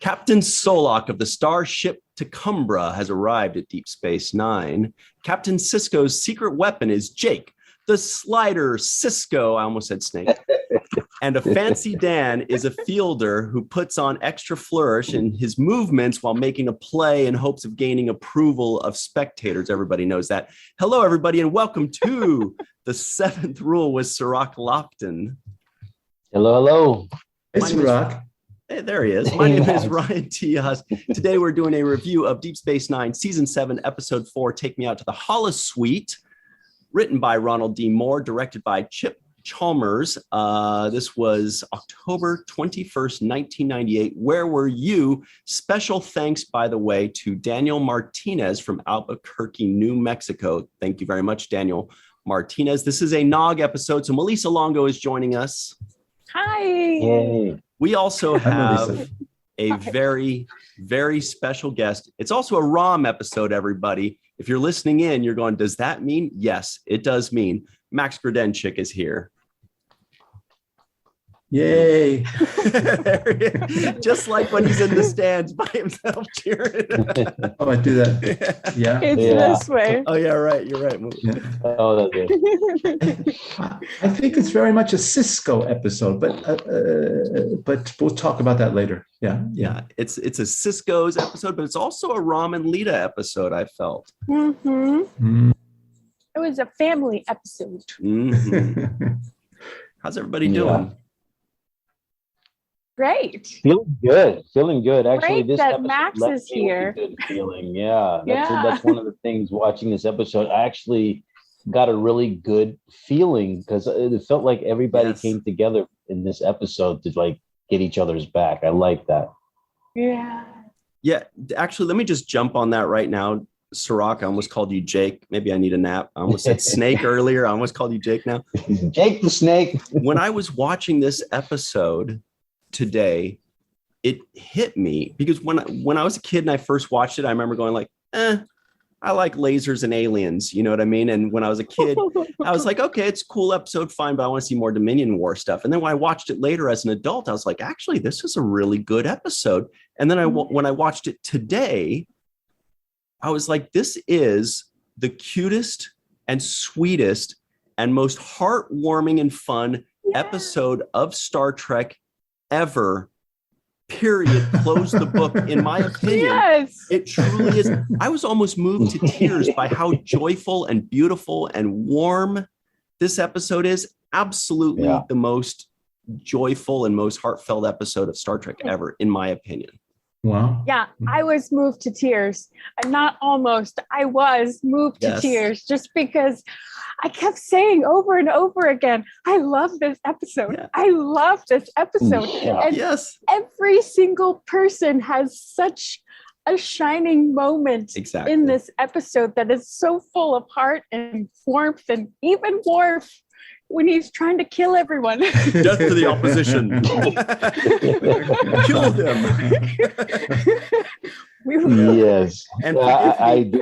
Captain Solok of the starship Tecumseh has arrived at Deep Space Nine. Captain Sisko's secret weapon is Jake, the slider Sisko. I almost said snake. And a Fancy Dan is a fielder who puts on extra flourish in his movements while making a play in hopes of gaining approval of spectators. Everybody knows that. Hello, everybody, and welcome to The Seventh Rule with Cirroc Lofton. Hello. Hey, Cirroc. Hey, there he is. My name is Ryan T. Husk. Today, we're doing a review of Deep Space Nine, Season 7, Episode 4, Take Me Out to the Holosuite, written by Ronald D. Moore, directed by Chip Chalmers. This was October 21st, 1998. Where were you? Special thanks, by the way, to Daniel Martinez from Albuquerque, New Mexico. Thank you very much, Daniel Martinez. This is a Nog episode, so Malissa Longo is joining us. Hi. Yay. We also have a very, very special guest. It's also a ROM episode, everybody. If you're listening in, you're going, does that mean? Yes, it does mean. Max Grodénchik is here. Yay. Just like when he's in the stands by himself cheering. Oh, I do that. Yeah. It's this way. Oh, yeah, right. You're right. Yeah. Oh, that's good. I think it's very much a Sisko episode, but we'll talk about that later. Yeah. Yeah. It's a Sisko's episode, but it's also a Rom and Lita episode, I felt. Mm-hmm. It was a family episode. Mm-hmm. How's everybody doing? Great. Feeling good. Actually, Great this that episode Max left is me with a here. good feeling. Yeah, that's one of the things watching this episode. I actually got a really good feeling because it felt like everybody came together in this episode to like get each other's back. I like that. Yeah. Yeah. Actually, let me just jump on that right now. Cirroc, I almost called you Jake. Maybe I need a nap. I almost said Snake earlier. I almost called you Jake now. Jake the Snake. When I was watching this episode today, it hit me because when I was a kid and I first watched it, I remember going like, I like lasers and aliens. You know what I mean? And when I was a kid, I was like, okay, it's a cool episode, fine, but I want to see more Dominion War stuff. And then when I watched it later as an adult, I was like, actually, this is a really good episode. And then when I watched it today, I was like, this is the cutest and sweetest and most heartwarming and fun episode of Star Trek ever, period. Close the book. In my opinion, It truly is. I was almost moved to tears by how joyful and beautiful and warm this episode is. Absolutely the most joyful and most heartfelt episode of Star Trek ever, in my opinion. Wow. Yeah, I was moved to tears. Not almost. I was moved to tears just because I kept saying over and over again, I love this episode. Yeah. I love this episode. Yeah. And every single person has such a shining moment in this episode that is so full of heart and warmth, and even Worf when he's trying to kill everyone. Death to the opposition. Kill them. Yes. And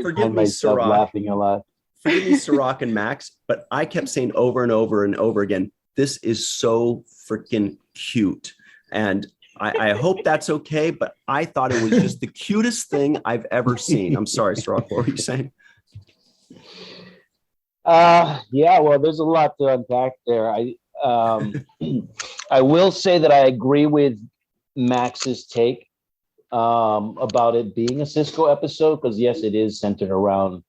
forgive me, myself Cirroc. Laughing a lot. Forgive me, Cirroc and Max, but I kept saying over and over and over again, this is so freaking cute. And I hope that's okay, but I thought it was just the cutest thing I've ever seen. I'm sorry, Cirroc, what were you saying? Well, there's a lot to unpack there. I will say that I agree with Max's take about it being a Sisko episode, because yes, it is centered around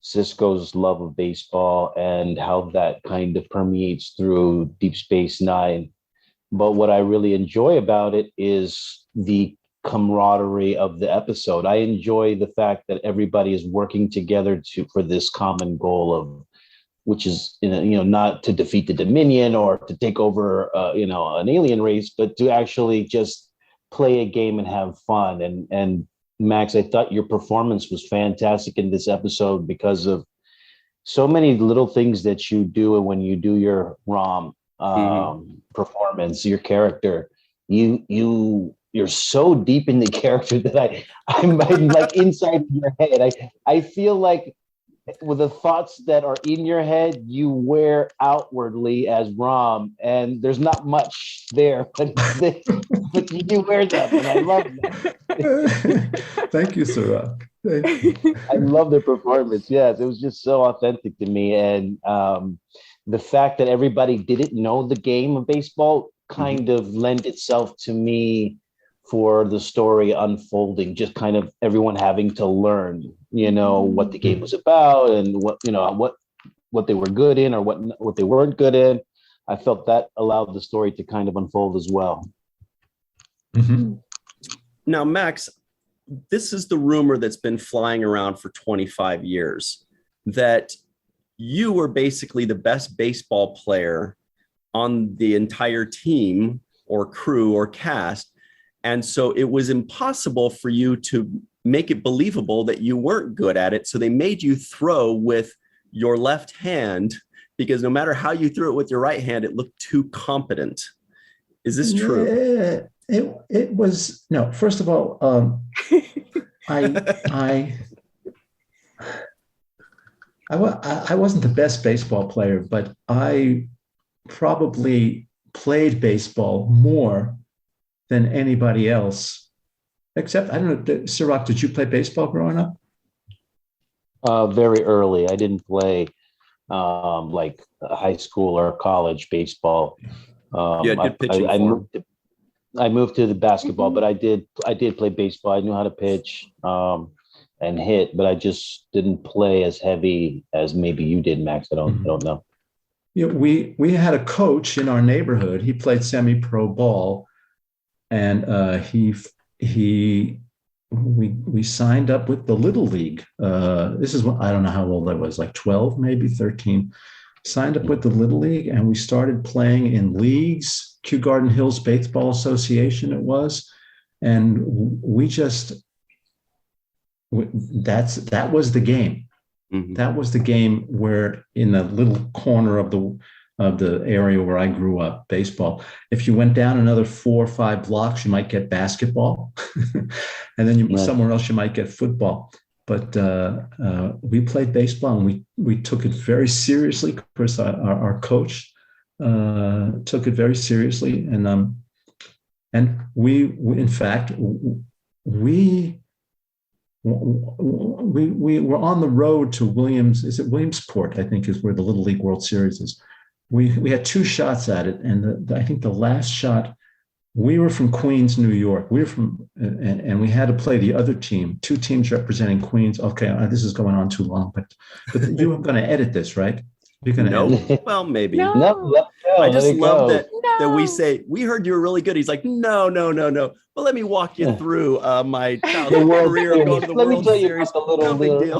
Sisko's love of baseball and how that kind of permeates through Deep Space Nine. But what I really enjoy about it is the camaraderie of the episode. I enjoy the fact that everybody is working together for this common goal of, which is not to defeat the Dominion or to take over an alien race, but to actually just play a game and have fun. And Max, I thought your performance was fantastic in this episode because of so many little things that you do when you do your ROM performance, your character. You're so deep in the character that I'm like inside your head. I feel like with the thoughts that are in your head, you wear outwardly as Rom, and there's not much there, but you do wear them, and I love that. Thank you, Cirroc. Thank you. I love the performance. Yes, it was just so authentic to me, and the fact that everybody didn't know the game of baseball kind of lent itself to me for the story unfolding, just kind of everyone having to learn, what the game was about and what they were good in or what they weren't good in. I felt that allowed the story to kind of unfold as well. Mm-hmm. Now, Max, this is the rumor that's been flying around for 25 years that you were basically the best baseball player on the entire team or crew or cast. And so it was impossible for you to make it believable that you weren't good at it. So they made you throw with your left hand because no matter how you threw it with your right hand, it looked too competent. Is this true? It was, no, first of all, I wasn't the best baseball player, but I probably played baseball more than anybody else, except, I don't know, Cirroc, did you play baseball growing up? Very early. I didn't play like high school or college baseball. Good pitching I moved to the basketball, but I did play baseball. I knew how to pitch and hit, but I just didn't play as heavy as maybe you did, Max. I don't know. We had a coach in our neighborhood. He played semi-pro ball. And we signed up with the Little League. This is what, I don't know how old I was, like 12, maybe 13. Signed up with the Little League, and we started playing in leagues. Kew Garden Hills Baseball Association it was, and that was the game. Mm-hmm. That was the game where in the little corner of the area where I grew up, baseball. If you went down another 4 or 5 blocks, you might get basketball. And then somewhere else you might get football. But we played baseball, and we took it very seriously. Of course, our coach took it very seriously. And we in fact, we were on the road to Williamsport, I think is where the Little League World Series is. We had 2 shots at it, and I think the last shot, we were from Queens, New York. We were from, and we had to play the other team, 2 teams representing Queens. Okay, this is going on too long, but you were going to edit this, right? You're going to edit. Well, maybe. No. I just love that we say, we heard you were really good. He's like, no. Well, let me walk you through my childhood career going to the World Series. No big deal.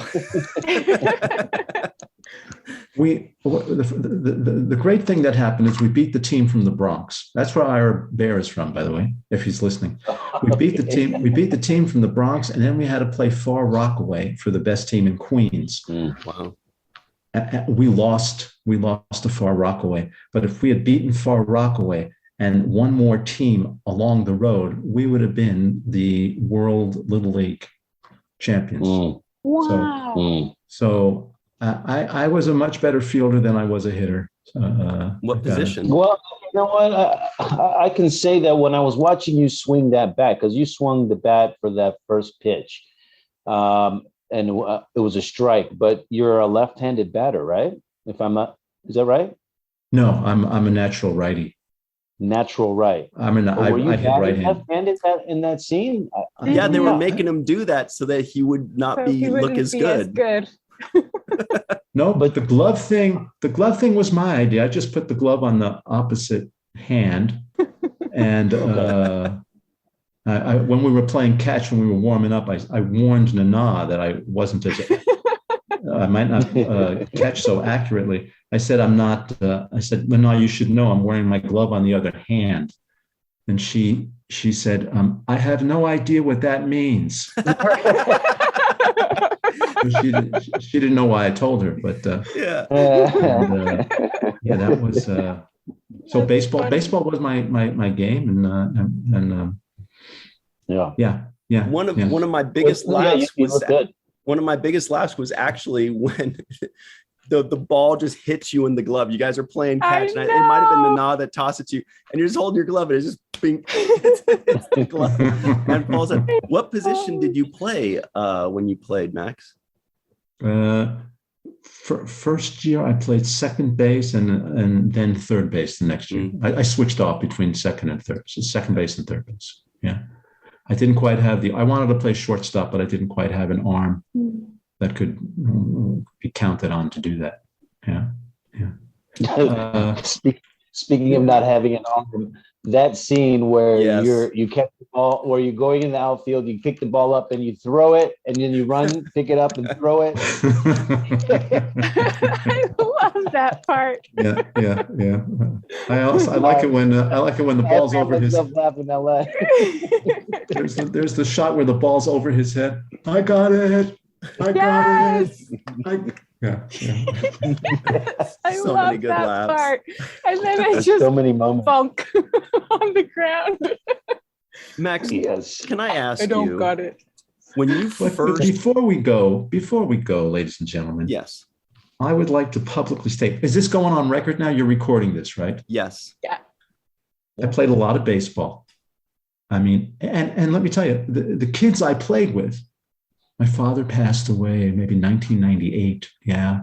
The great thing that happened is we beat the team from the Bronx. That's where Ira Bear is from, by the way, if he's listening. We beat the team from the Bronx, and then we had to play Far Rockaway for the best team in Queens. Wow. We lost to Far Rockaway, but if we had beaten Far Rockaway and one more team along the road, we would have been the World Little League champions. Wow. So I was a much better fielder than I was a hitter. What position? Well, you know what? I can say that when I was watching you swing that bat, because you swung the bat for that first pitch, and it was a strike, but you're a left-handed batter, right? If I'm not, is that right? No, I'm a natural righty. Natural right. I hit right hand. Left-handed in that scene? Yeah, they were making him do that so that he would not look as good. No, but the glove thing was my idea. I just put the glove on the opposite hand, and when we were playing catch, when we were warming up, I warned Nana that I wasn't I might not catch so accurately. I said, I said, Nana, you should know I'm wearing my glove on the other hand. And she said, I have no idea what that means. She didn't know why I told her, but that was so baseball was my game, and one of my biggest laughs was one of my biggest laughs was actually when the ball just hits you in the glove. You guys are playing catch, and it might have been the Nah that tossed it to you, and you're just holding your glove, and it's just bing, it's the glove. And Paul said, "What position did you play when you played, Max?" First year, I played second base and then third base the next year. I switched off between second and third, so second base and third base. Yeah, I didn't quite have I wanted to play shortstop, but I didn't quite have an arm that could be counted on to do that. Yeah. Speaking of not having an arm, that scene where you kept the ball, where you're going in the outfield, you pick the ball up and you throw it, and then you run, pick it up and throw it. I love that part. Yeah. I like it when the ball's over his head. In LA. There's the shot where the ball's over his head. I got it. Yeah. I so love that laughs. Part. And then it's just so many moments funk on the ground. Max, can I ask you? I don't got it. When you first before we go, ladies and gentlemen. Yes. I would like to publicly state, is this going on record now? You're recording this, right? Yes. Yeah. I played a lot of baseball. I mean, and let me tell you, the kids I played with, my father passed away in maybe 1998. Yeah.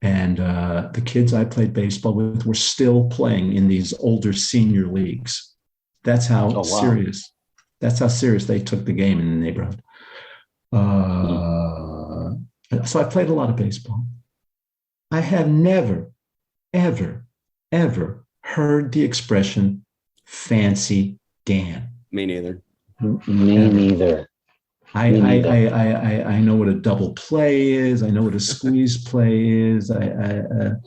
And the kids I played baseball with were still playing in these older senior leagues. That's how serious they took the game in the neighborhood. So I played a lot of baseball. I have never, ever, ever heard the expression Fancy Dan. Me neither. Me neither. I know what a double play is. I know what a squeeze play is. I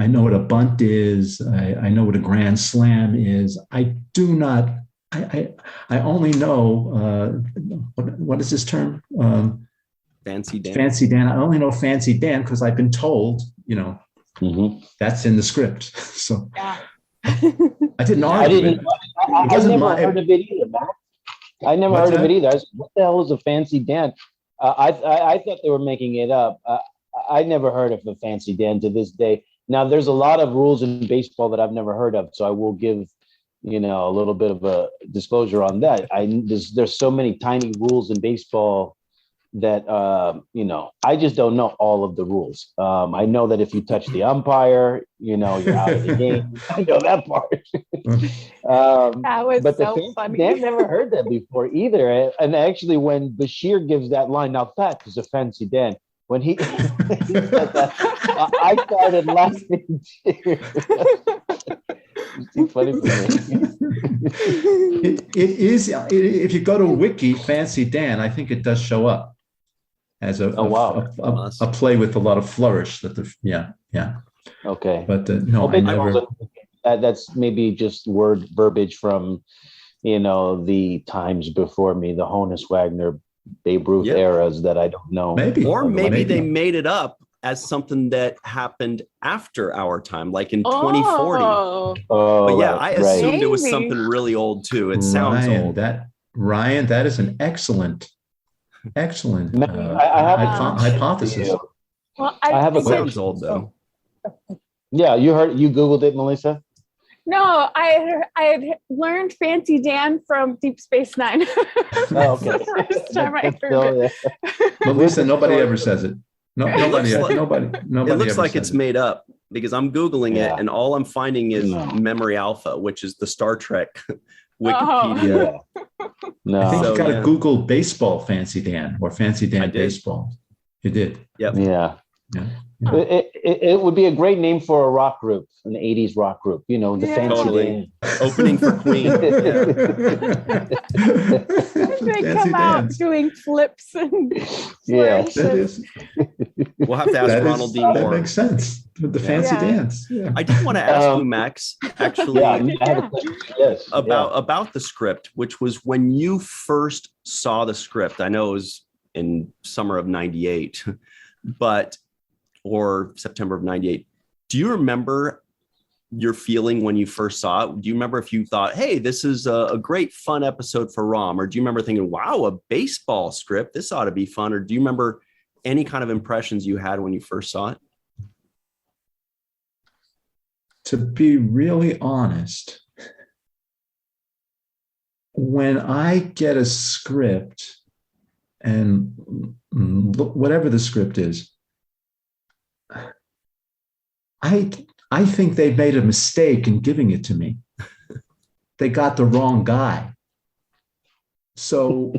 know what a bunt is. I know what a grand slam is. I do not. I only know what is this term? Fancy Dan. Fancy Dan. I only know Fancy Dan because I've been told, that's in the script. So I didn't argue it. I never heard of it either, Matt. I never heard of it either. I was, what the hell is a Fancy Dan? I thought they were making it up. I never heard of a Fancy Dan to this day. Now, there's a lot of rules in baseball that I've never heard of, so I will give a little bit of a disclosure on that. There's so many tiny rules in baseball that I just don't know all of the rules. I know that if you touch the umpire, you're out of the game. I know that part. That was but so funny. I've never heard that before either. And actually, when Bashir gives that line, now that is a Fancy Dan. When he said that, I started laughing too. It's too funny for me. It is. If you go to Wiki, Fancy Dan, I think it does show up as a play with a lot of flourish. Okay. But no, I never. That's maybe just verbiage from, the times before me, the Honus Wagner, Babe Ruth eras that I don't know. Maybe they made it up as something that happened after our time, like in 2040. But yeah, I assumed it was something really old too. It sounds old. Ryan, that is an excellent hypothesis. Well, I have a question. Sounds old though. Yeah, you Googled it, Melissa? No, I had learned Fancy Dan from Deep Space Nine. Oh, okay. The first time I heard it. Melissa, nobody ever says it. Nobody. It looks ever like it's made up because I'm Googling it and all I'm finding is Memory Alpha, which is the Star Trek Wikipedia. No. I think you got to Google baseball Fancy Dan or Fancy Dan baseball. You did. Yep. Yeah. It would be a great name for a rock group, an 80s rock group, the Fancy Dan. Opening for Queen. They come out doing flips and that is. We'll have to ask Ronald D. Moore. That makes sense with the Fancy Dance. Yeah. I did want to ask you, Max, actually, yes, about the script, which was when you first saw the script. I know it was in summer of 98, or September of 98. Do you remember your feeling when you first saw it? Do you remember if you thought, hey, this is a great fun episode for Rom? Or do you remember thinking, wow, a baseball script, this ought to be fun? Or do you remember any kind of impressions you had when you first saw it? To be really honest, when I get a script, and whatever the script is, I think they made a mistake in giving it to me. They got the wrong guy. So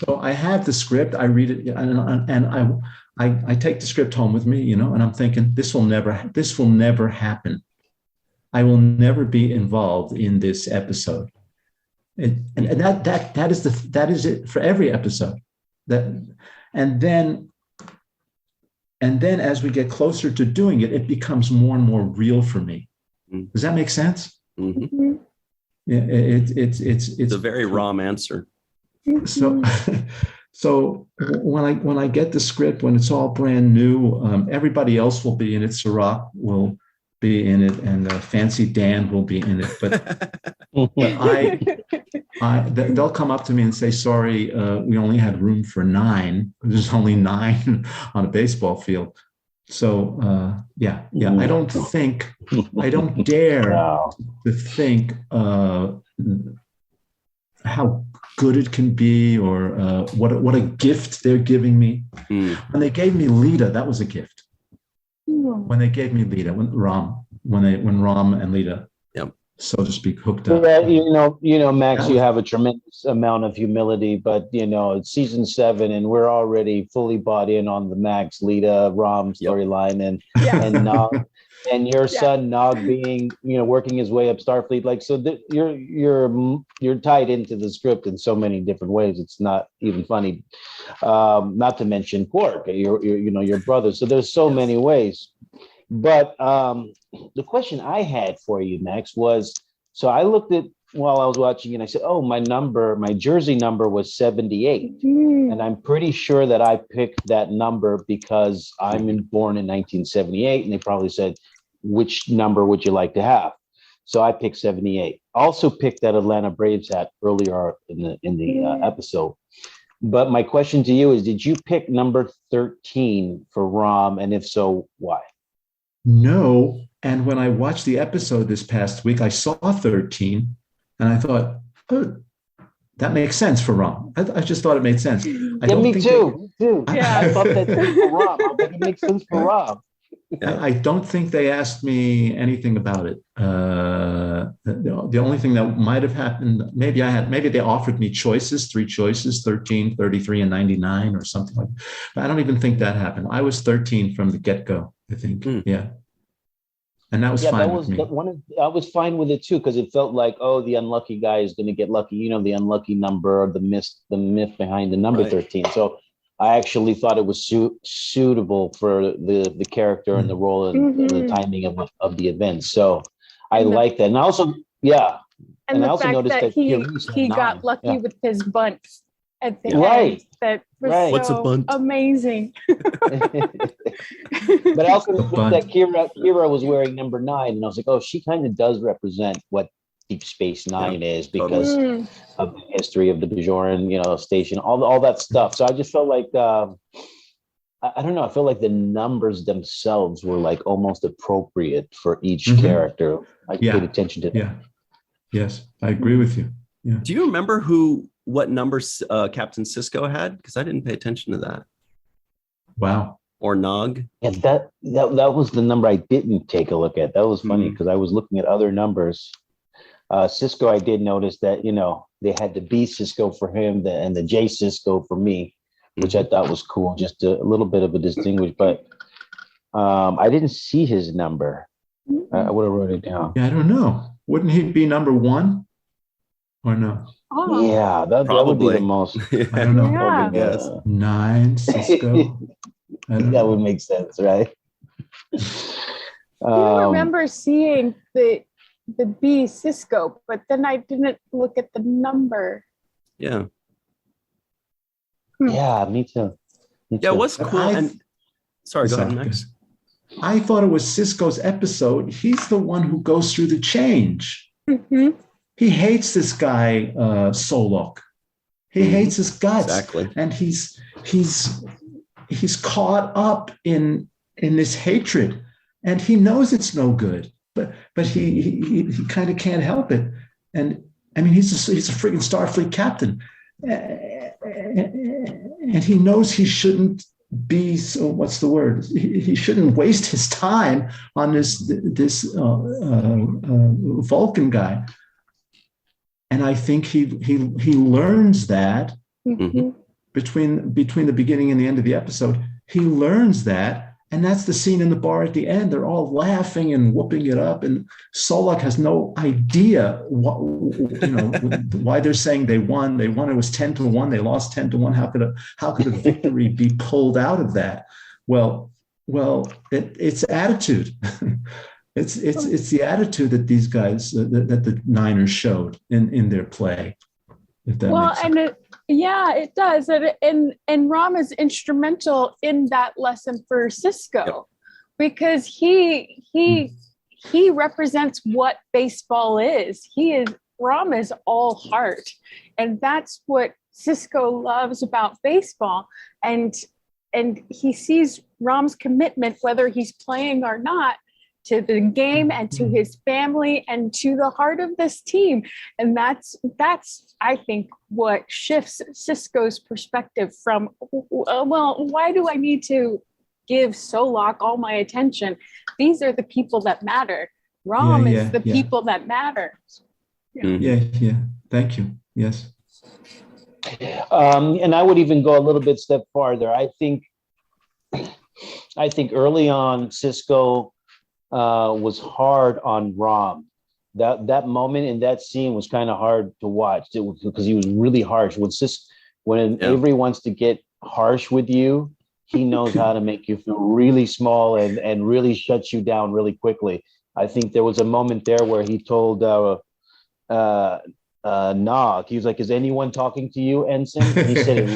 I have the script, I read it, and I take the script home with me, and I'm thinking, this will never happen. I will never be involved in this episode. And that is it for every episode. And then as we get closer to doing it, it becomes more and more real for me. Does that make sense? Mm-hmm. Yeah, it's a very Rom answer. So when I get the script, when it's all brand new, everybody else will be in it. Cirroc will be in it, and Fancy Dan will be in it. But they'll come up to me and say, "Sorry, we only had room for 9. There's only 9 on a baseball field." So I don't dare to think how good it can be, or what a gift they're giving me. When they gave me Lita, that was a gift. When they gave me Lita, when Rom and Lita, so to speak, hooked up. Yeah, Max, you have a tremendous amount of humility, but it's season 7, and we're already fully bought in on the Max Lita Rom storyline, and Nog, and your son Nog being working his way up Starfleet, you're tied into the script in so many different ways. It's not even funny. Not to mention Quark, your brother. So there's so many ways. But the question I had for you, Max, was, so I looked at while I was watching, and I said, oh, my jersey number was 78. And I'm pretty sure that I picked that number because I'm born in 1978, and they probably said, which number would you like to have? So I picked 78. Also picked that Atlanta Braves hat earlier in the episode. But my question to you is, did you pick number 13 for Rom? And if so, why? No. And when I watched the episode this past week, I saw 13 and I thought, oh, that makes sense for Rom. I just thought it made sense. Me too. I thought that for Rom. I think it makes sense for Rom. I don't think they asked me anything about it. The only thing that might have happened, maybe they offered me 3 choices, 13, 33, and 99 or something like that. But I don't even think that happened. I was 13 from the get-go, I think. Yeah. And that was fine with me. I was fine with it too, because it felt like, oh, the unlucky guy is going to get lucky. The unlucky number, or the myth behind the number 13. So I actually thought it was suitable for the character and the role and the timing of the event. So I like that. And also, and I also noticed that he got lucky with his bunt at the end. That was What's a bunt? Amazing. But I also noticed that Kira was wearing number 9, and I was like, oh, she kind of does represent what Deep Space Nine is, because of the history of the Bajoran, station, all that stuff. So I just felt like, I don't know, I feel like the numbers themselves were like almost appropriate for each character. I paid attention to that. Yeah. Yes, I agree with you. Yeah. Do you remember what numbers Captain Sisko had? Because I didn't pay attention to that. Wow. Or Nog. Yeah, that was the number I didn't take a look at. That was funny because I was looking at other numbers. Sisko, I did notice that, they had the B Sisko for him and the J Sisko for me, which I thought was cool. Just a little bit of a distinguish, but I didn't see his number. I would have wrote it down. Yeah, I don't know. Wouldn't he be number 1 or no? Oh. Yeah, that would be the most. I don't know. Yeah. Yes. 9 Sisko. That would make sense, right? I remember seeing the B Sisko, but then I didn't look at the number. Yeah. Yeah, me too. Yeah, what's cool. Sorry, go ahead, Max. I thought it was Sisko's episode. He's the one who goes through the change. Mm-hmm. He hates this guy, Solok. He hates his guts. Exactly. And he's caught up in this hatred, and he knows it's no good, but he kind of can't help it. And I mean, he's a freaking Starfleet captain, and he knows he shouldn't be so. What's the word? He shouldn't waste his time on this Vulcan guy. And I think he learns that between the beginning and the end of the episode. He learns that, and that's the scene in the bar at the end. They're all laughing and whooping it up, and Solok has no idea why they're saying they won. They won. It was 10-1. They lost 10-1. How could a victory be pulled out of that? Well, it's attitude. It's the attitude that these guys that the Niners showed in their play. If that makes sense. It does. And Ram is instrumental in that lesson for Sisko, because he represents what baseball is. Ram is all heart, and that's what Sisko loves about baseball. And he sees Ram's commitment, whether he's playing or not, to the game and to his family and to the heart of this team. And that's I think what shifts Sisko's perspective from, well, why do I need to give Solok all my attention? These are the people that matter. Ram is the people that matter. Yeah. Thank you. Yes. And I would even go a little bit step farther. I think early on, Sisko was hard on Ram. That moment in that scene was kind of hard to watch because he was really harsh. When Avery wants to get harsh with you, he knows how to make you feel really small and really shuts you down really quickly. I think there was a moment there where he told Nog, he was like, "Is anyone talking to you, Ensign?" He said it.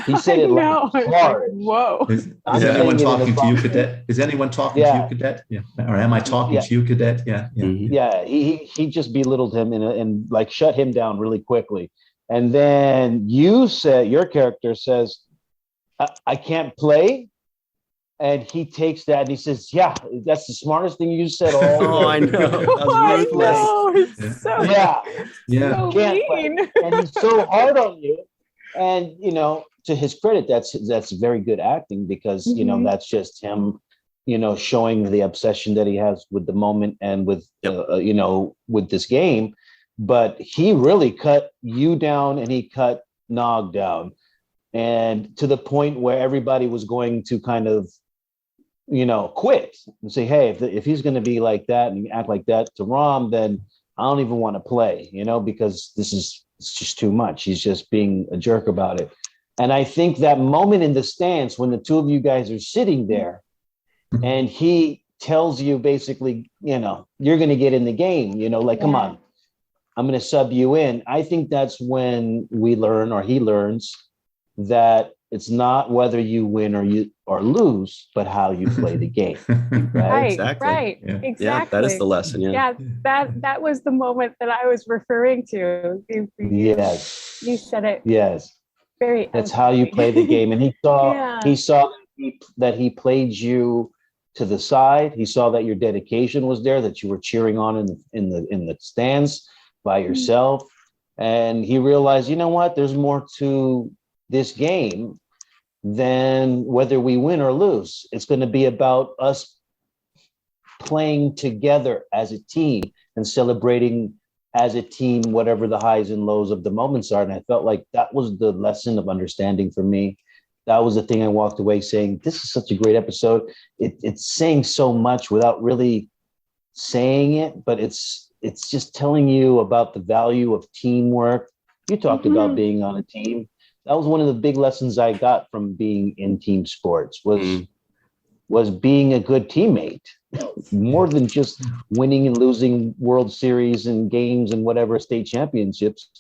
He said it hard. Whoa. Is anyone talking to you, Cadet? Is anyone talking to you, Cadet? Yeah. Or am I talking to you, Cadet? Yeah. Yeah. He just belittled him and like shut him down really quickly. And then your character says, I can't play. And he takes that and he says, "Yeah, that's the smartest thing you said all." Oh, I know. That was ruthless. So mean. And he's so hard on you. And to his credit, that's very good acting, because that's just him, showing the obsession that he has with the moment and with with this game. But he really cut you down, and he cut Nog down, and to the point where everybody was going to kind of quit and say, "Hey, if he's going to be like that and act like that to Ram, then I don't even want to play," because it's just too much. He's just being a jerk about it. And I think that moment in the stands when the two of you guys are sitting there and he tells you basically, you're going to get in the game, come on, I'm going to sub you in. I think that's when we learn, or he learns, that it's not whether you win or lose, but how you play the game. Right? Exactly. Right. Yeah. Exactly. Yeah, that is the lesson. Yeah. That was the moment that I was referring to. Yes. You said it. Yes. That's how you play the game. And he saw that he played you to the side. He saw that your dedication was there, that you were cheering on in the stands by yourself. And he realized, you know what, there's more to this game than whether we win or lose. It's going to be about us playing together as a team and celebrating as a team, whatever the highs and lows of the moments are. And I felt like that was the lesson of understanding for me. That was the thing I walked away saying, this is such a great episode. It's saying so much without really saying it, but it's just telling you about the value of teamwork. You talked about being on a team. That was one of the big lessons I got from being in team sports was being a good teammate, more than just winning and losing World Series and games and whatever state championships.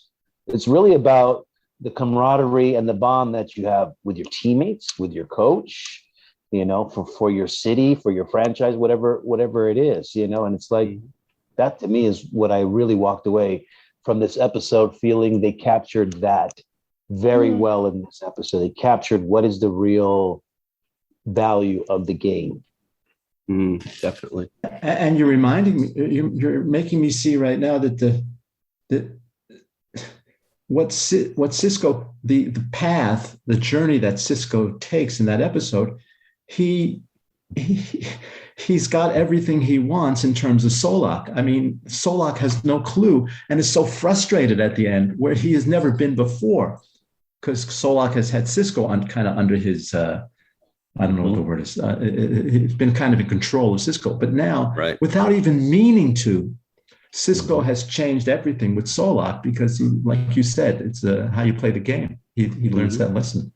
It's really about the camaraderie and the bond that you have with your teammates, with your coach, for your city, for your franchise, whatever it is, and it's like, that to me is what I really walked away from this episode feeling. They captured that very well in this episode. They captured what is the real value of the game. Definitely. And you're reminding me, you're making me see right now that what Sisko, the path, the journey that Sisko takes in that episode, he's got everything he wants in terms of Solak. I mean, Solak has no clue and is so frustrated at the end, where he has never been before, because Solak has had Sisko kind of under his, I don't know what the word is. It's been kind of in control of Sisko, but now, without even meaning to, Sisko has changed everything with Solak, because, like you said, it's how you play the game. He learns that lesson,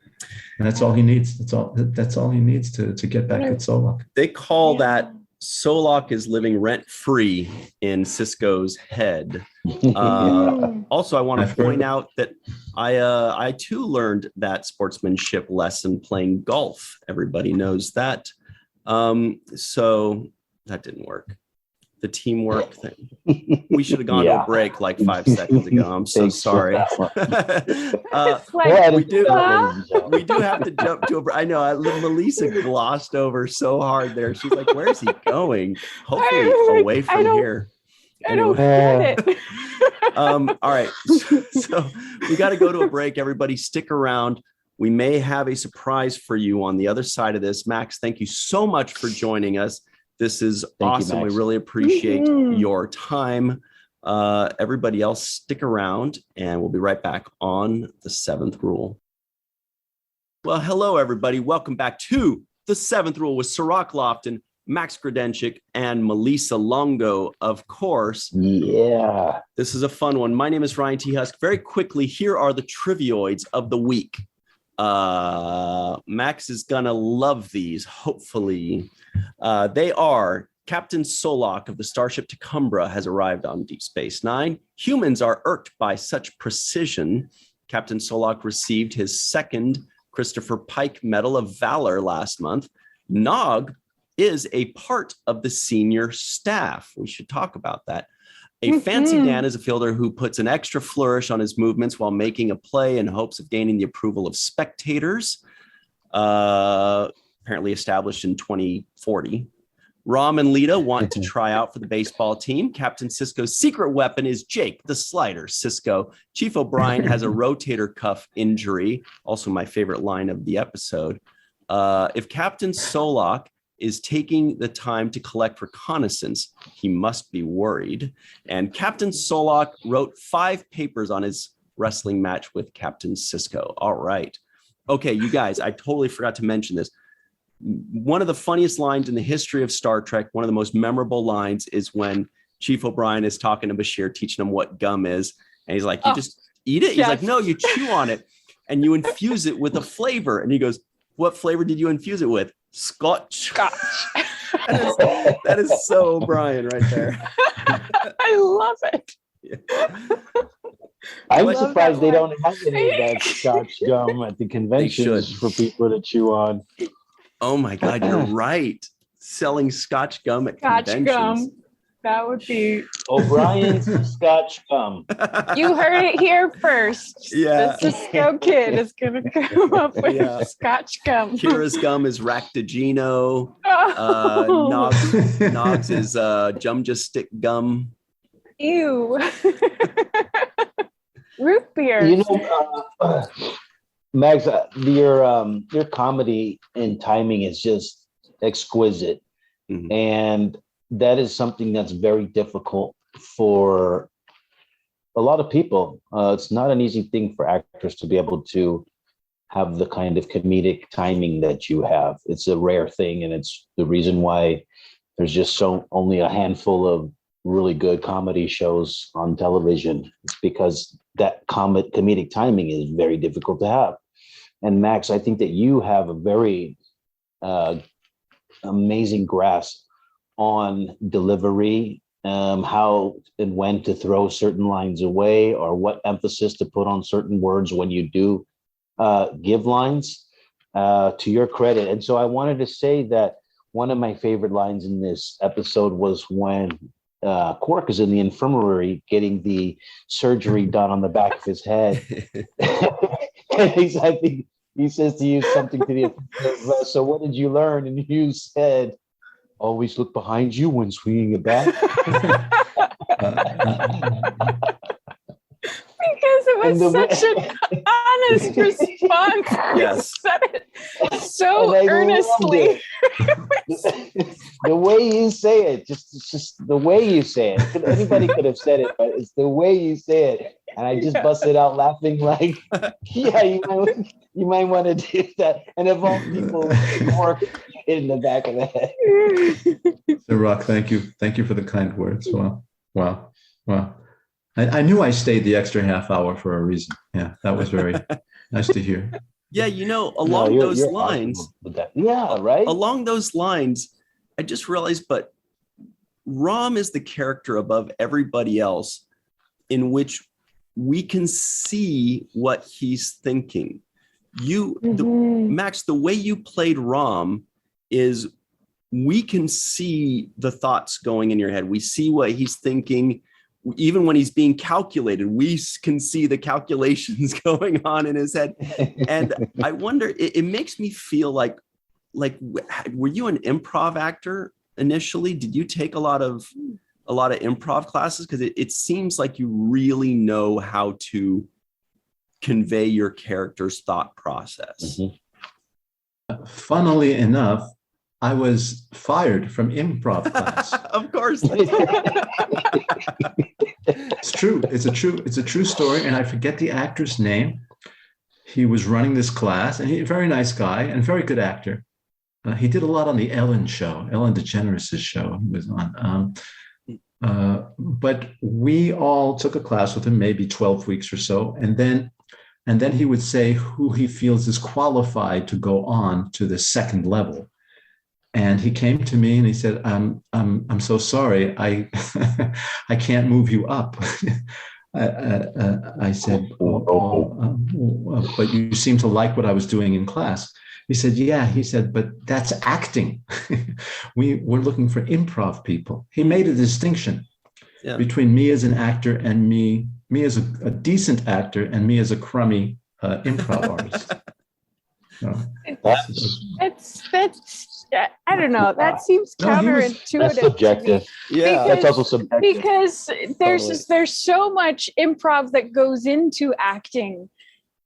and that's all he needs. That's all he needs to get back at Solak. They call that Solak is living rent free in Sisko's head. Also, I want to point out that I too learned that sportsmanship lesson playing golf. Everybody knows that. So that didn't work. The teamwork thing. We should have gone to a break like 5 seconds ago. I'm so sorry. We do have to jump to a break. I know Malissa glossed over so hard there. She's like, where's he going? Hopefully away from here. I don't get it. All right. So we got to go to a break. Everybody stick around. We may have a surprise for you on the other side of this. Max, thank you so much for joining us. This is awesome. We really appreciate your time. Everybody else, stick around, and we'll be right back on The Seventh Rule. Well, hello, everybody. Welcome back to The Seventh Rule with Cirroc Lofton, Max Grodénchik, and Malissa Longo, of course. Yeah. This is a fun one. My name is Ryan T. Husk. Very quickly, here are the trivioids of the week. Max is going to love these, hopefully. They are: Captain Solak of the starship Tecumseh has arrived on Deep Space Nine. Humans are irked by such precision. Captain Solak received his second Christopher Pike Medal of Valor last month. Nog is a part of the senior staff. We should talk about that. A Fancy Dan is a fielder who puts an extra flourish on his movements while making a play in hopes of gaining the approval of spectators. Apparently established in 2040. Rom and Lita want to try out for the baseball team. Captain Sisko's secret weapon is Jake, the slider. Sisko. Chief O'Brien has a rotator cuff injury. Also my favorite line of the episode. If Captain Solak is taking the time to collect reconnaissance, he must be worried. And Captain Solak wrote 5 papers on his wrestling match with Captain Sisko. All right. Okay, you guys, I totally forgot to mention this. One of the funniest lines in the history of Star Trek, one of the most memorable lines, is when Chief O'Brien is talking to Bashir, teaching him what gum is. And he's like, you just eat it? He's like, no, you chew on it and you infuse it with a flavor. And he goes, what flavor did you infuse it with? Scotch. That is so O'Brien right there. I love it. Yeah. I'm surprised they don't have any of that Scotch gum at the conventions for people to chew on. Oh my God, you're right. Selling Scotch gum at conventions. Gum. That would be O'Brien's Scotch gum. You heard it here first. Yeah. The Sisko kid is going to come up with Scotch gum. Kira's gum is Ractagino. Nog's is Jumja Stick gum. Ew. Root beer. You know, Max, your comedy and timing is just exquisite. Mm-hmm. And that is something that's very difficult for a lot of people. It's not an easy thing for actors to be able to have the kind of comedic timing that you have. It's a rare thing, and it's the reason why there's just only a handful of really good comedy shows on television. It's because that comedic timing is very difficult to have. And Max, I think that you have a very amazing grasp on delivery, how and when to throw certain lines away, or what emphasis to put on certain words when you do give lines. to your credit. And so I wanted to say that one of my favorite lines in this episode was when Quark is in the infirmary getting the surgery done on the back of his head. And I think he says to you something to the effect of, so what did you learn? And you said, always look behind you when swinging a bat. Because it was such an honest response. Yes. You said it so earnestly. The way you say it, just the way you say it. Anybody could have said it, but it's the way you say it. And I just busted out laughing like, yeah, you might want to do that. And of all people, work in the back of the head. Cirroc, thank you. Thank you for the kind words. Wow. I knew I stayed the extra half hour for a reason. Yeah, that was very nice to hear. Yeah, along those lines. Yeah, right. Along those lines, I just realized, but Rom is the character above everybody else in which we can see what he's thinking. Max, the way you played Rom is we can see the thoughts going in your head. We see what he's thinking. Even when he's being calculated, we can see the calculations going on in his head. And I wonder, it makes me feel like, were you an improv actor initially? Did you take a lot of improv classes? Because it seems like you really know how to convey your character's thought process. Mm-hmm. Funnily enough, I was fired from improv class. Of course. It's true. It's a true story. And I forget the actor's name. He was running this class, and he's a very nice guy and very good actor. He did a lot on the Ellen show, Ellen DeGeneres' show he was on. But we all took a class with him, maybe 12 weeks or so. And then he would say who he feels is qualified to go on to the second level. And he came to me and he said, I'm so sorry, I can't move you up. I said, but you seem to like what I was doing in class. He said, yeah. He said, but that's acting. We're looking for improv people. He made a distinction between me as an actor and me as a decent actor and me as a crummy improv artist. So, that's I don't know. That seems counterintuitive. That's subjective. Yeah, that's also subjective. Because there's so much improv that goes into acting.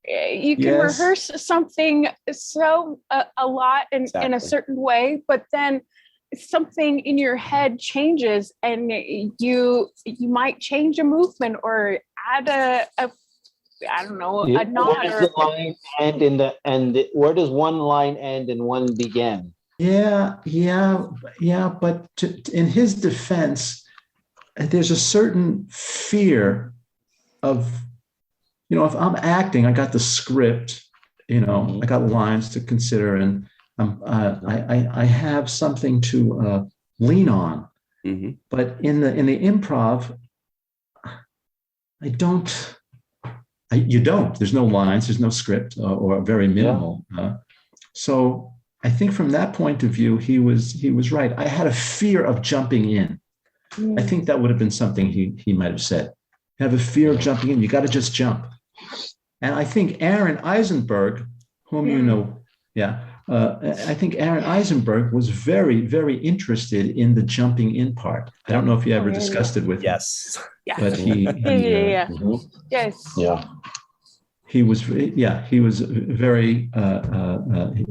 You can rehearse something a lot in a certain way, but then something in your head changes, and you might change a movement or add a I don't know, a nod. Where does the line end where does one line end and one begin? Yeah. But in his defense, there's a certain fear of, if I'm acting, I got the script, I got lines to consider, and I have something to lean on. Mm-hmm. But in the improv, you don't. There's no lines. There's no script, or very minimal. Yeah. So I think from that point of view, he was right. I had a fear of jumping in. I think that would have been something he might have said. You have a fear of jumping in. You got to just jump. And I think Aaron Eisenberg, whom you know, I think Aaron Eisenberg was very, very interested in the jumping in part. I don't know if you ever discussed it with him. Yes. Yeah. But Yes. Yeah. He was very,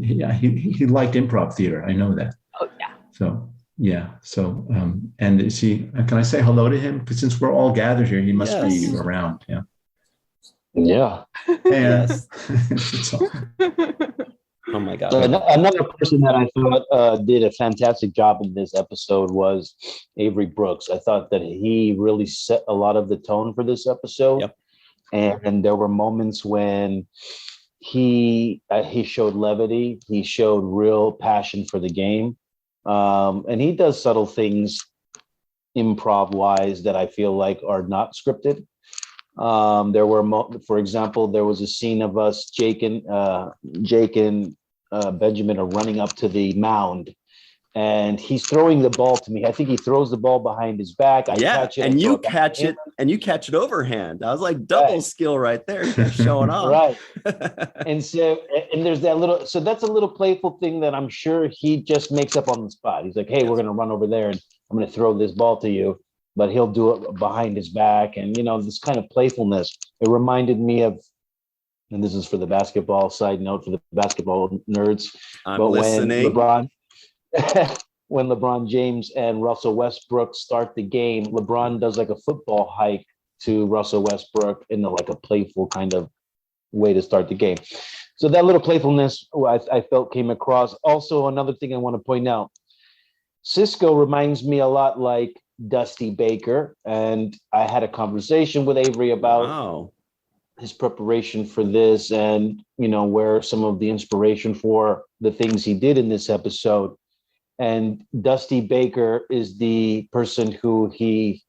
he liked improv theater. I know that. Oh, yeah. So, and is he, can I say hello to him? Because since we're all gathered here, he must be around. Yeah. Yeah. Yes. Oh my God. Another person that I thought did a fantastic job in this episode was Avery Brooks. I thought that he really set a lot of the tone for this episode. Yep. And there were moments when he showed levity. He showed real passion for the game. And he does subtle things improv-wise that I feel like are not scripted. There were, for example, there was a scene of us, Jake and Benjamin are running up to the mound, and he's throwing the ball to me. I think he throws the ball behind his back. I catch it, and you catch it, and you catch it overhand. I was like, double skill right there, showing off. Right. And there's that little. So that's a little playful thing that I'm sure he just makes up on the spot. He's like, hey, we're going to run over there, and I'm going to throw this ball to you. But he'll do it behind his back, and this kind of playfulness. It reminded me of, and this is for the basketball side note for the basketball nerds. I'm listening. When LeBron James and Russell Westbrook start the game, LeBron does like a football hike to Russell Westbrook in like a playful kind of way to start the game. So that little playfulness I felt came across. Also, another thing I want to point out, Sisko reminds me a lot like Dusty Baker, and I had a conversation with Avery about his preparation for this, and where some of the inspiration for the things he did in this episode. And Dusty Baker is the person who he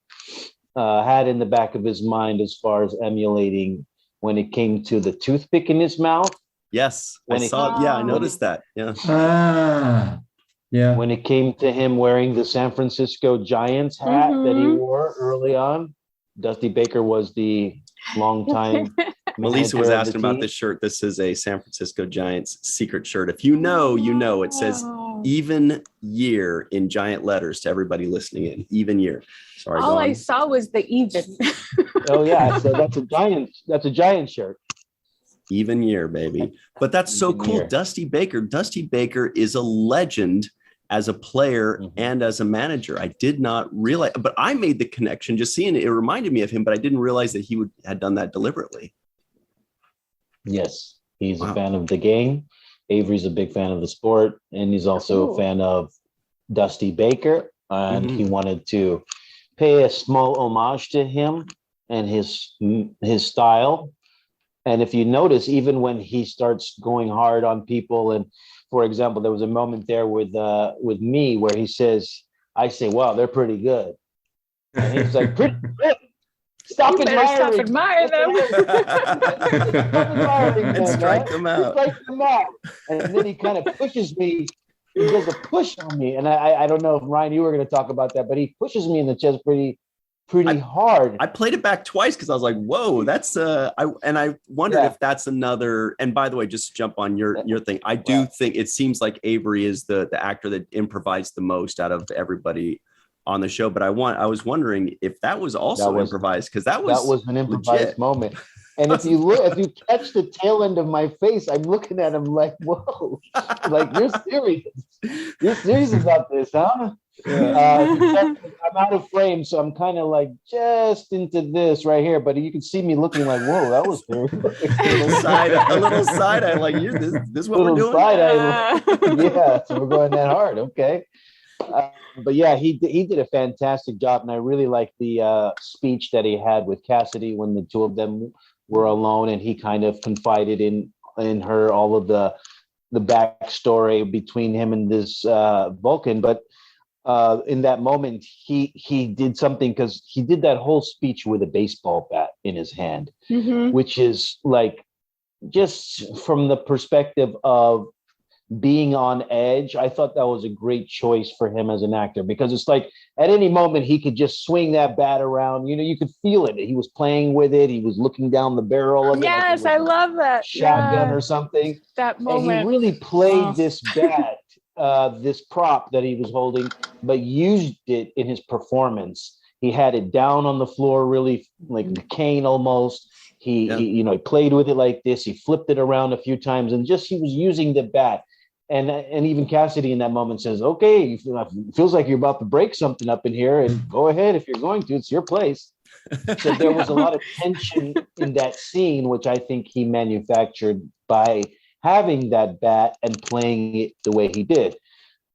had in the back of his mind as far as emulating when it came to the toothpick in his mouth. Yes, I saw. Yeah, I noticed that. Yeah. Yeah. When it came to him wearing the San Francisco Giants hat that he wore early on, Dusty Baker was the longtime. Melissa was asking about this shirt. This is a San Francisco Giants secret shirt. If you know, it says even year in giant letters to everybody listening in. Even year. Sorry. All I saw was the even. Oh yeah, so that's a giant shirt. Even year, baby. But that's so cool. Year. Dusty Baker is a legend as a player and as a manager. I did not realize, but I made the connection just seeing it. It reminded me of him, but I didn't realize that he had done that deliberately. Yes, he's a fan of the game. Avery's a big fan of the sport, and he's also a fan of Dusty Baker. And he wanted to pay a small homage to him and his style. And if you notice, even when he starts going hard on people, and for example, there was a moment there with me where he says, I say, wow, they're pretty good. And he's like, pretty good. Stop admiring them. And strike them out. And then he kind of pushes me. He does a push on me. And I don't know if Ryan, you were going to talk about that, but he pushes me in the chest pretty hard. I played it back twice because I was like, whoa, that's I wondered if that's another. And by the way, just to jump on your thing, I do think it seems like Avery is the actor that improvised the most out of everybody on the show. But I was wondering if that was also improvised, because that was an improvised moment. And if you catch the tail end of my face, I'm looking at him like, whoa, like you're serious about this, huh? I'm out of frame, so I'm kind of like just into this right here, but you can see me looking like, whoa, that was cool. a little side eye, like this is what we're doing. Side eye, yeah, so we're going that hard, okay. But yeah, he did a fantastic job, and I really like the speech that he had with Cassidy when the two of them were alone, and he kind of confided in her all of the backstory between him and this Vulcan. But in that moment, he did something, because he did that whole speech with a baseball bat in his hand, which is like, just from the perspective of being on edge, I thought that was a great choice for him as an actor, because it's like at any moment he could just swing that bat around. You could feel it. He was playing with it. He was looking down the barrel of it. Yes, I love that shotgun or something. That moment. And he really played this bat, this prop that he was holding, but used it in his performance. He had it down on the floor, really like the cane almost. He played with it like this. He flipped it around a few times, and he was using the bat. And even Cassidy in that moment says, okay, it feels like you're about to break something up in here, and go ahead if you're going to. It's your place. So there was a lot of tension in that scene, which I think he manufactured by having that bat and playing it the way he did.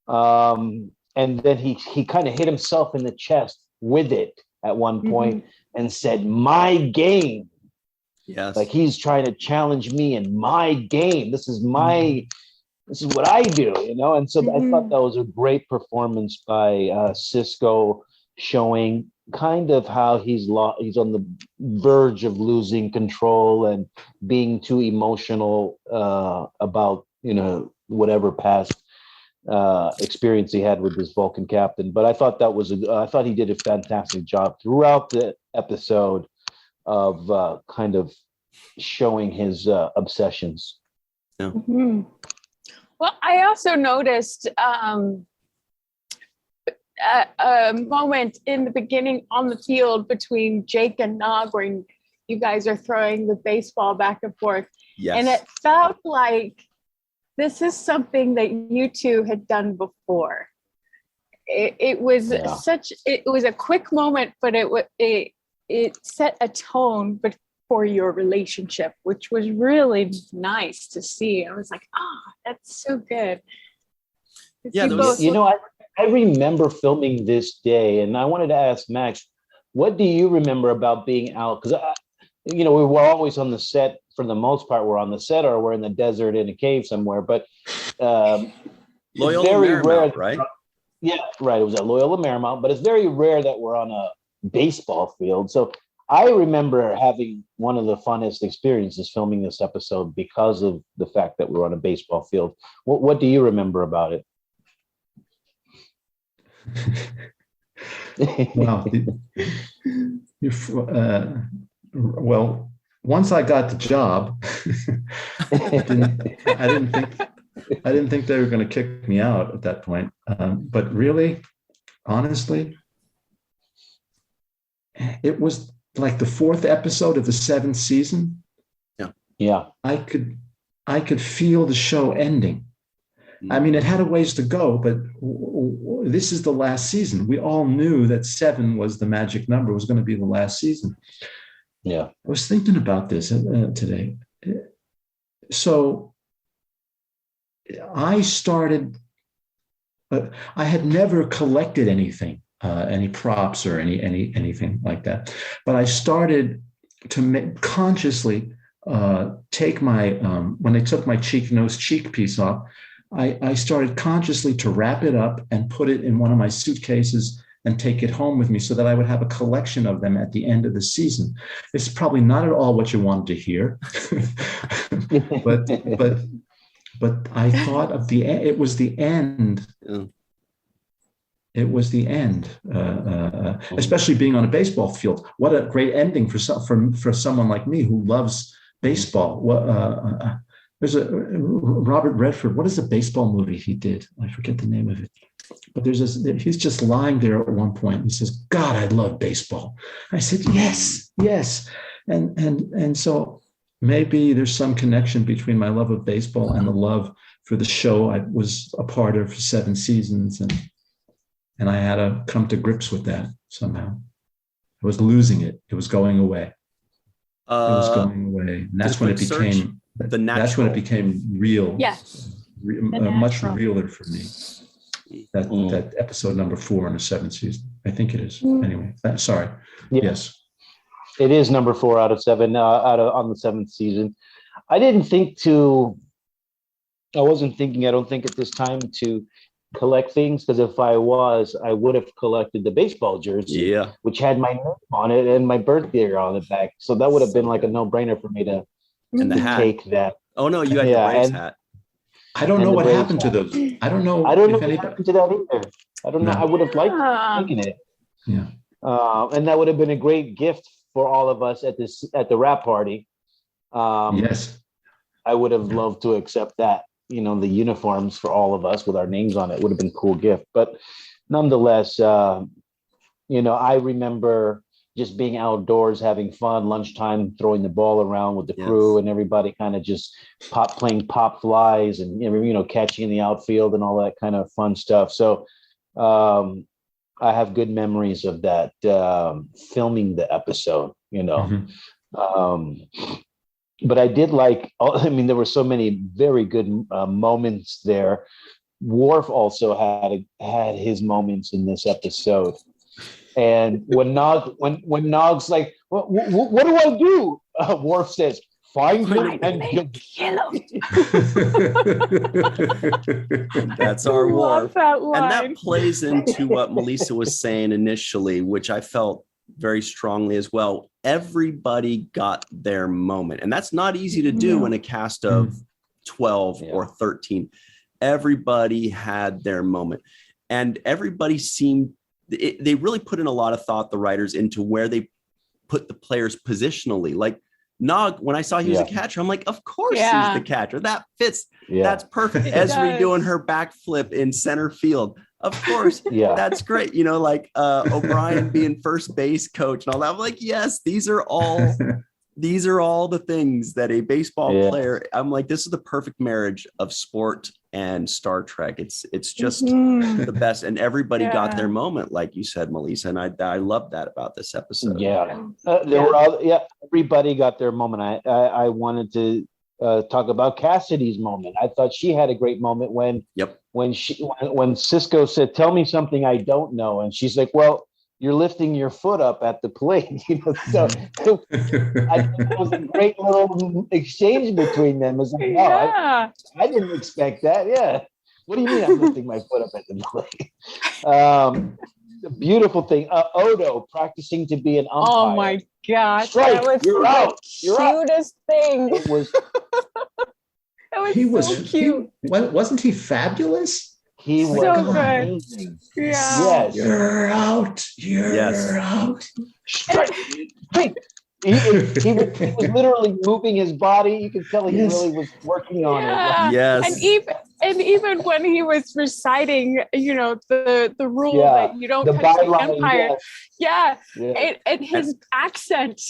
And then he kind of hit himself in the chest with it at one point and said, my game. Yes. Like he's trying to challenge me in my game. This is what I do, And so I thought that was a great performance by Sisko, showing kind of how he's on the verge of losing control and being too emotional about, whatever past experience he had with this Vulcan captain. But I thought I thought he did a fantastic job throughout the episode of kind of showing his obsessions. Yeah. Mm-hmm. Well, I also noticed a moment in the beginning on the field between Jake and Nog where you guys are throwing the baseball back and forth. Yes. And it felt like this is something that you two had done before. It was it was a quick moment, but it set a tone for your relationship, which was really nice to see. I was like, that's so good. Yeah, I remember filming this day, and I wanted to ask Max, what do you remember about being out? Because we were always on the set. For the most part, we're on the set or we're in the desert in a cave somewhere. But Loyola very rare, right? Yeah, right. It was at Loyola Marymount, but it's very rare that we're on a baseball field. So I remember having one of the funnest experiences filming this episode because of the fact that we were on a baseball field. What do you remember about it? Wow. Well, once I got the job, I didn't think they were going to kick me out at that point. But really, honestly, it was like the 4th episode of the 7th season. Yeah. I could feel the show ending. I mean, it had a ways to go, but this is the last season. We all knew that 7 was the magic number, was going to be the last season. Yeah. I was thinking about this today. So I started, I had never collected anything, any props or anything like that. But I started to consciously take my, when I took my nose cheek piece off, I started consciously to wrap it up and put it in one of my suitcases and take it home with me so that I would have a collection of them at the end of the season. It's probably not at all what you wanted to hear, but I thought of it was the end. It was the end, especially being on a baseball field. What a great ending for someone like me who loves baseball. There's a Robert Redford. What is the baseball movie he did? I forget the name of it. But he's just lying there at one point. He says, "God, I love baseball." I said, "Yes, yes." And so maybe there's some connection between my love of baseball and the love for the show I was a part of for 7 seasons. And I had to come to grips with that somehow. I was losing it. It was going away. It was going away. And that's when it became that's when it became real. Yes. Much realer for me. That episode number 4 in the 7th season. I think it is. Anyway, sorry. Yeah. Yes. It is number 4 out of 7 on the 7th season. I wasn't thinking, I don't think at this time to collect things, because if I would have collected the baseball jersey, which had my name on it and my birthday on the back. So that would have been like a no-brainer for me to take that. Oh no, you had the Braves hat. I don't know what happened to those. I don't know. What happened to that either. I don't know. I would have liked taking it. Yeah. And that would have been a great gift for all of us at the wrap party. Yes. I would have loved to accept that. The uniforms for all of us with our names on it would have been a cool gift. But nonetheless, I remember just being outdoors, having fun, lunchtime, throwing the ball around with the crew and everybody kind of just playing pop flies and, catching in the outfield and all that kind of fun stuff. So I have good memories of that, filming the episode, But I did there were so many very good moments there. Worf also had his moments in this episode. And when Nog's like, what do I do? Worf says, find him and kill him. That's our Worf. And that plays into what Malissa was saying initially, which I felt very strongly as well. Everybody got their moment. And that's not easy to do in a cast of 12 or 13. everybody had their moment, and everybody seemed, they really put in a lot of thought, the writers, into where they put the players positionally. Like Nog, when I saw he was a catcher, I'm like, of course he's the catcher. That fits. That's perfect. Esri doing her backflip in center field. Of course. That's great. You know, like O'Brien being first base coach and all that. I'm like, yes, these are all the things that a baseball player, I'm like, this is the perfect marriage of sport and Star Trek. It's just the best. And everybody got their moment, like you said, Malissa. And I love that about this episode. Everybody got their moment. I wanted to talk about Cassidy's moment. I thought she had a great moment when Sisko said, "Tell me something I don't know," and she's like, "Well, you're lifting your foot up at the plate." You know, so I think it was a great little exchange between them. It's like, I didn't expect that. Yeah, what do you mean I'm lifting my foot up at the plate? The beautiful thing, Odo practicing to be an umpire. Oh my gosh, Strike, that was you're out. You're out. Cutest thing. It was. He was so cute. Wasn't he fabulous? He was so amazing. Yeah. Yes. You're out. You're out. Strike. He was literally moving his body. You could tell he really was working on it. Yes. And even when he was reciting, you know, the rule that you don't touch the Empire. And his accent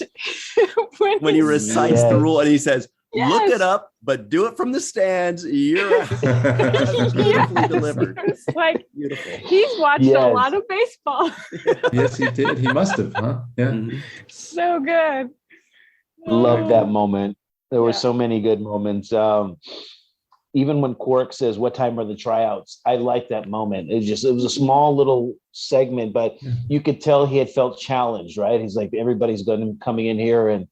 when he recites the rule and he says, look it up, but do it from the stands. You're beautifully delivered. It's like beautiful. He's watched a lot of baseball. Yes, he did. He must have, huh? Yeah. Mm-hmm. So good. Love that moment. There were so many good moments. Even when Quark says, "What time are the tryouts?" I like that moment. It was a small little segment, but you could tell he had felt challenged, right? He's like, everybody's coming in here, and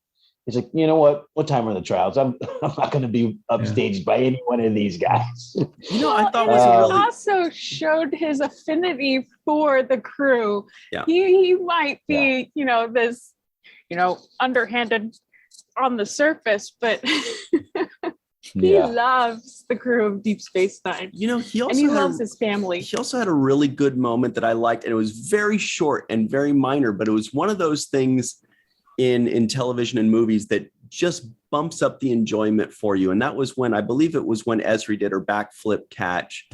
he's like, you know what time are the tryouts? I'm not going to be upstaged by any one of these guys. You know, I thought also showed his affinity for the crew. Yeah. He might be, you know, this, you know, underhanded on the surface, but he loves the crew of Deep Space Nine. You know, he loves his family. He also had a really good moment that I liked, and it was very short and very minor, but it was one of those things in television and movies that just bumps up the enjoyment for you. And that was when, I believe it was when Esri did her backflip catch.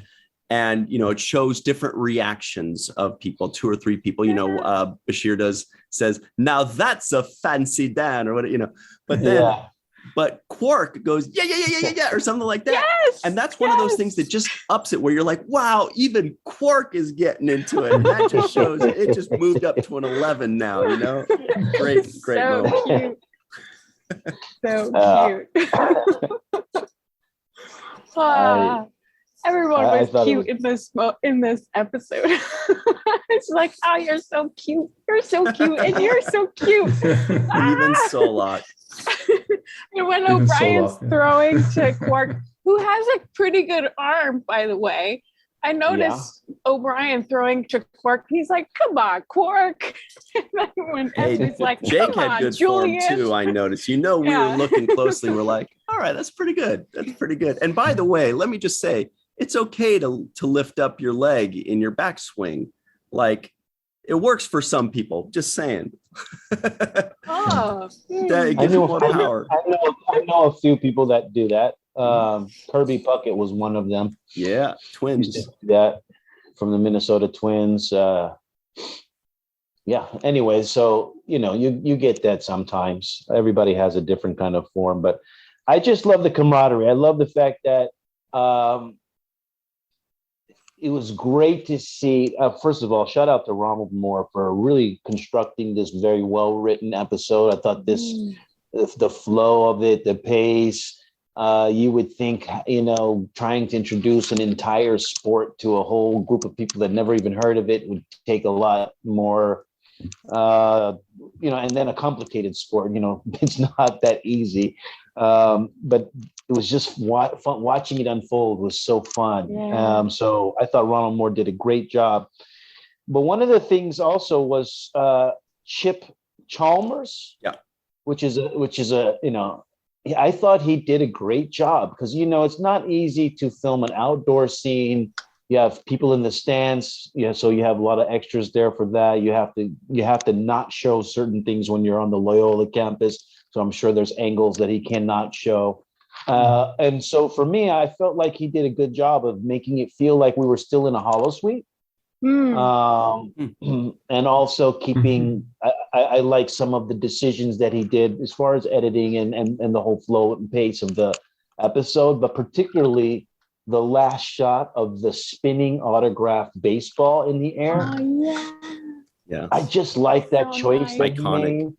And, you know, it shows different reactions of people, 2 or 3 people, you know, Bashir says, "Now that's a fancy Dan," or what, you know, but then, but Quark goes, yeah, or something like that. Yes, and that's one of those things that just ups it, where you're like, wow, even Quark is getting into it. And that just shows it just moved up to an 11 now, you know? Great so moment. Cute. So cute. Everyone was cute in this episode. It's like, oh, you're so cute. You're so cute. And you're so cute. Even Solok. And when O'Brien's throwing to Quark, who has a pretty good arm, by the way, I noticed O'Brien throwing to Quark. He's like, "Come on, Quark." And then when Esri's like, Jake had good Julian. Form too, I noticed. You know, we were looking closely. We're like, all right, that's pretty good. That's pretty good. And by the way, let me just say, it's okay to lift up your leg in your backswing. Like, it works for some people. Just saying. I know a few people that do that. Kirby Puckett was one of them. Yeah, Twins. That from the Minnesota Twins. Anyway, so you know, you get that sometimes. Everybody has a different kind of form, but I just love the camaraderie. I love the fact that it was great to see. First of all, shout out to Ronald Moore for really constructing this very well-written episode. I thought the flow of it, the pace, you would think, you know, trying to introduce an entire sport to a whole group of people that never even heard of it would take a lot more, you know, and then a complicated sport, you know, it's not that easy. But it was just fun watching it unfold was so fun. Yeah. So I thought Ronald Moore did a great job. But one of the things also was Chip Chalmers, which is a you know, I thought he did a great job because, it's not easy to film an outdoor scene. You have people in the stands, so you have a lot of extras there for that. You have to not show certain things when you're on the Loyola campus. So I'm sure there's angles that he cannot show. And so for me, I felt like he did a good job of making it feel like we were still in a Holosuite. And also keeping, I like some of the decisions that he did as far as editing and the whole flow and pace of the episode, but particularly the last shot of the spinning autographed baseball in the air. Yeah. I just like that choice. Nice. Iconic.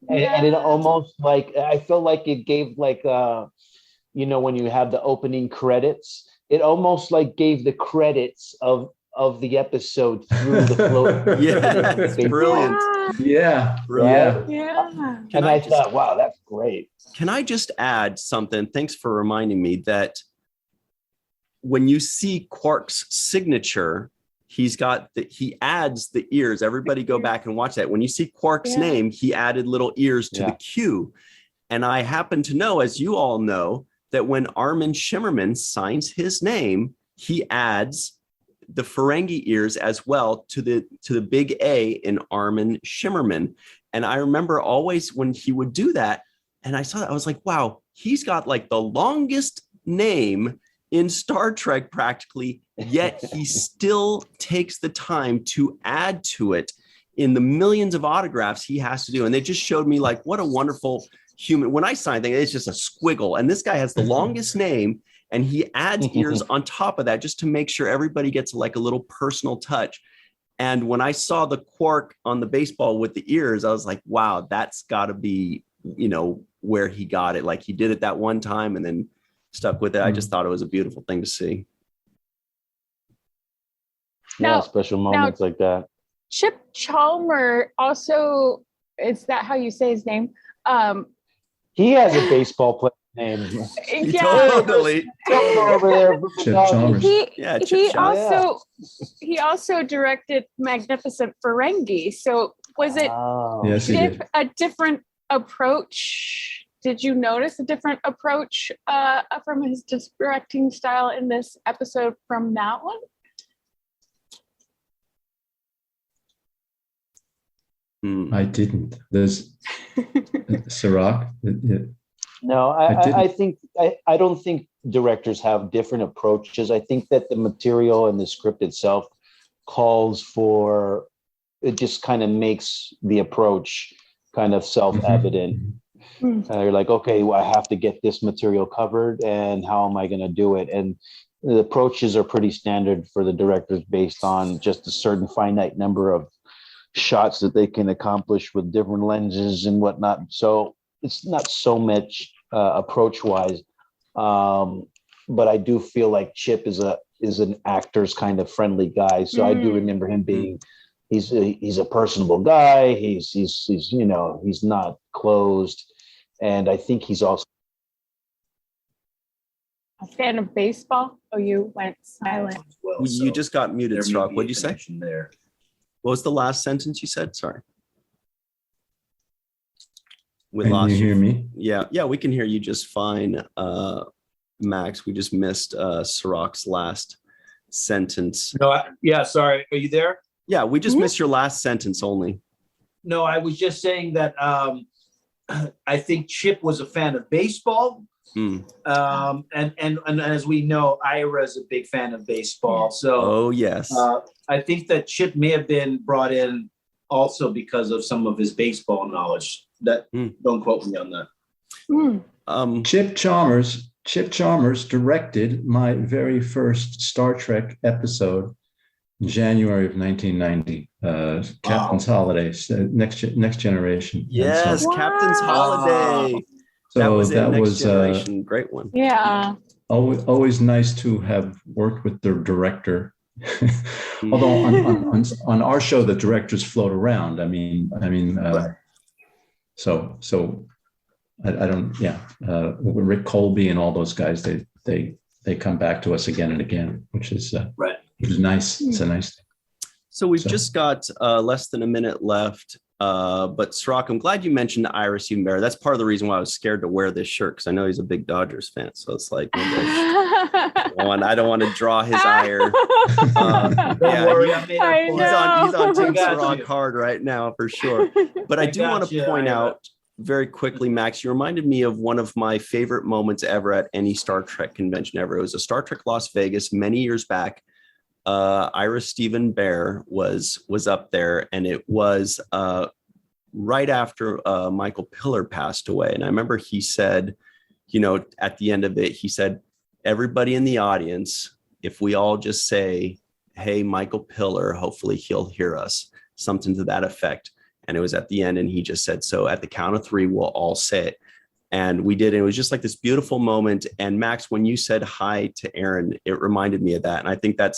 And it almost I felt like it gave when you have the opening credits, it almost gave the credits of the episode through the flow. Yeah, it's brilliant. Yeah. Brilliant. Yeah. And I thought, wow, that's great. Can I just add something? Thanks for reminding me that when you see Quark's signature, he adds the ears. Everybody go back and watch that. When you see Quark's name, he added little ears to the Q. And I happen to know, as you all know, that when Armin Shimmerman signs his name, he adds the Ferengi ears as well to the big A in Armin Shimmerman. And I remember always when he would do that, and I saw that, I was like, wow, he's got the longest name in Star Trek practically, yet he still takes the time to add to it in the millions of autographs he has to do. And they just showed me what a wonderful human. When I sign things, it's just a squiggle. And this guy has the longest name, and he adds ears on top of that just to make sure everybody gets a little personal touch. And when I saw the Quark on the baseball with the ears, I was like, wow, that's got to be, where he got it. He did it that one time and then stuck with it. I just thought it was a beautiful thing to see. Special moments like that. Chip Chalmers also, is that how you say his name? He has a baseball player name. Totally. Over there. Chip Chalmers. He also directed Magnificent Ferengi. So was it a different approach? Did you notice a different approach from his directing style in this episode from that one? I didn't. There's Cirroc. No, I don't think directors have different approaches. I think that the material and the script itself calls for, it just kind of makes the approach kind of self-evident. You're like, okay, well, I have to get this material covered, and how am I going to do it? And the approaches are pretty standard for the directors based on just a certain finite number of shots that they can accomplish with different lenses and whatnot. So it's not so much approach-wise, but I do feel like Chip is an actor's kind of friendly guy. So I do remember him being, he's a personable guy. He's he's not closed, and I think he's also a fan of baseball. Oh, you went silent. You just got muted, Cirroc. What did you say? There. What was the last sentence you said? Sorry. We Can lost you hear me? Yeah, we can hear you just fine, Max. We just missed Cirroc's last sentence. No, sorry. Are you there? Yeah, we just missed your last sentence only. No, I was just saying that I think Chip was a fan of baseball. And as we know, Ira is a big fan of baseball. So yes. I think that Chip may have been brought in also because of some of his baseball knowledge. Don't quote me on that. Chip Chalmers directed my very first Star Trek episode in January of 1990. Captain's Holiday, Next Generation. Yes, Captain's Holiday. So that was a great one. Yeah. Always nice to have worked with the director. Although on our show, the directors float around. So I don't. Yeah, Rick Colby and all those guys, they come back to us again and again, which is right. It was nice. It's a nice thing. So we've just got less than a minute left. But Cirroc, I'm glad you mentioned Iris even better. That's part of the reason why I was scared to wear this shirt, because I know he's a big Dodgers fan. So it's like, I don't want to draw his ire. Don't worry, I made a point. He's on Team Cirroc hard right now for sure. But I do want to point out very quickly, Max, you reminded me of one of my favorite moments ever at any Star Trek convention ever. It was a Star Trek Las Vegas many years back. Ira Stephen Bear was up there, and it was right after Michael Piller passed away. And I remember he said, at the end of it, he said, everybody in the audience, if we all just say, hey, Michael Piller, hopefully he'll hear us, something to that effect. And it was at the end, and he just said, so at the count of 3, we'll all say it. And we did. And it was just like this beautiful moment. And Max, when you said hi to Aaron, it reminded me of that. And I think that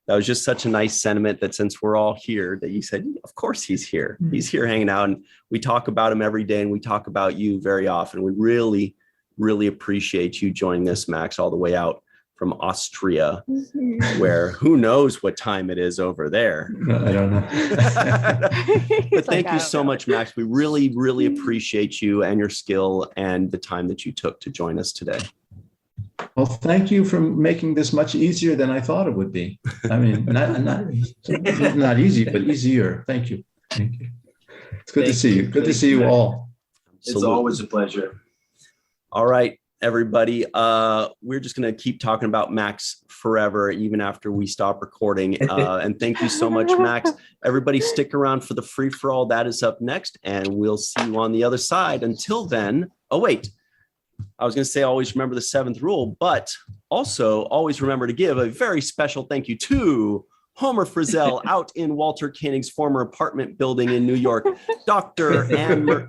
was just such a nice sentiment, that since we're all here, that you said, of course he's here. He's here hanging out. And we talk about him every day, and we talk about you very often. We really, really appreciate you joining us, Max, all the way out from Austria, where who knows what time it is over there. I don't know. But thank you so much, Max. We really, really appreciate you and your skill and the time that you took to join us today. Well, thank you for making this much easier than I thought it would be. I mean, not easy, but easier. Thank you. Thank you. It's good to see you. Good to see you all. It's always a pleasure. All right, everybody. We're just going to keep talking about Max forever, even after we stop recording. And thank you so much, Max. Everybody stick around for the free-for-all. That is up next, and we'll see you on the other side. Until then, oh, wait. I was going to say always remember the 7th rule, but also always remember to give a very special thank you to Homer Frizzell out in Walter Koenig's former apartment building in New York, Dr. Anne.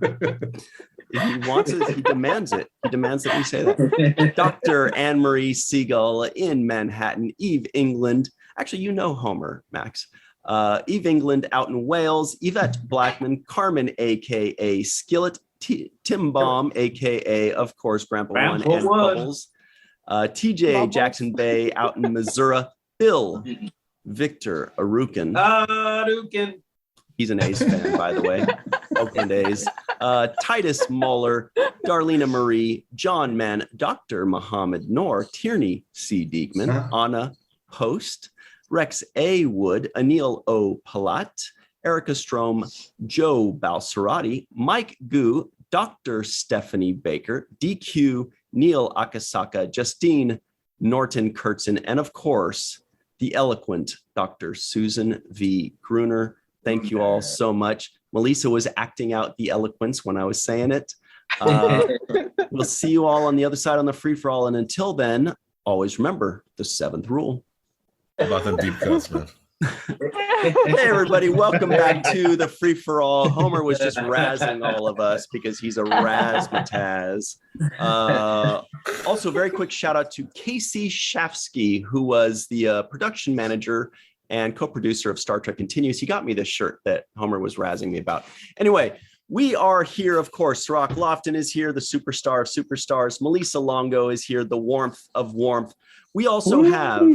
He wants it. He demands it. He demands that we say that. Dr. Anne-Marie Segal in Manhattan, Eve England. Actually, Homer, Max. Eve England out in Wales, Yvette Blackmon, Carmen, a.k.a. Skillet, Tim Baum, a.k.a. of course, Grandpa One and Bubbles, TJ Jackson-Bey out in Missouri, Bill, Victor, Arucan. He's an A's fan, by the way. Oakland A's. Titus Mohler, Darlena Marie, John Mann, Dr. Mohamed Noor, Tierney C. Dieckmann, Anna Post, Rex A. Wood, Anil O. Polat, Erica Strom, Joe Balsarotti, Mike Gu, Dr. Stephanie Baker, DQ, Neil Akasaka, Justine Norton Kurtzen, and of course, the eloquent Dr. Susan V. Gruner. Thank you all so much. Malissa was acting out the eloquence when I was saying it. We'll see you all on the other side on the free-for-all. And until then, always remember the 7th rule. About them deep cuts, man. Hey, everybody. Welcome back to the free-for-all. Homer was just razzing all of us because he's a razzmatazz. Also, very quick shout-out to Casey Shafsky, who was the production manager and co-producer of Star Trek Continues. He got me this shirt that Homer was razzing me about. Anyway, we are here, of course. Cirroc Lofton is here, the superstar of superstars. Melissa Longo is here, the warmth of warmth. We also have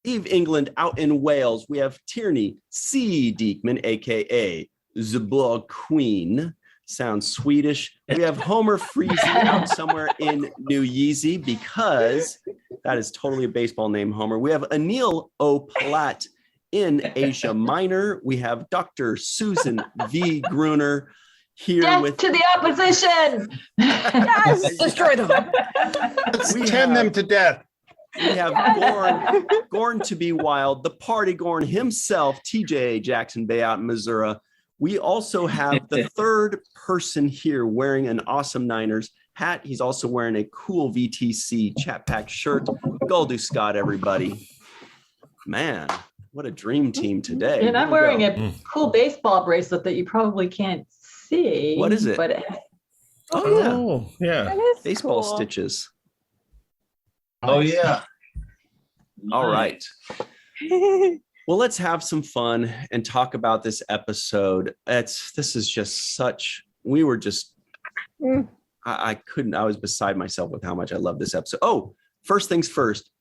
Eve England out in Wales. We have Tierney C. Dieckmann, a.k.a. Zborg Queen. Sounds Swedish. We have Homer Freezy out somewhere in New Yeezy, because that is totally a baseball name, Homer. We have Anil O. Polat in Asia Minor. We have Dr. Susan V. Gruner here Death to the opposition. Yes, destroy them. Let's tend them to death. We have Gorn to be wild, the party Gorn himself, TJ Jackson-Bey out in Missouri. We also have the third person here wearing an awesome Niners hat. He's also wearing a cool VTC Chat Pack shirt. Goldu Scott, everybody. Man, what a dream team today. And I'm wearing a cool baseball bracelet that you probably can't see. What is it? But Yeah. That is Baseball cool. stitches. Oh, yeah. All right. Well, let's have some fun and talk about this episode. This is just such, we were just, I was beside myself with how much I love this episode. Oh, first things first,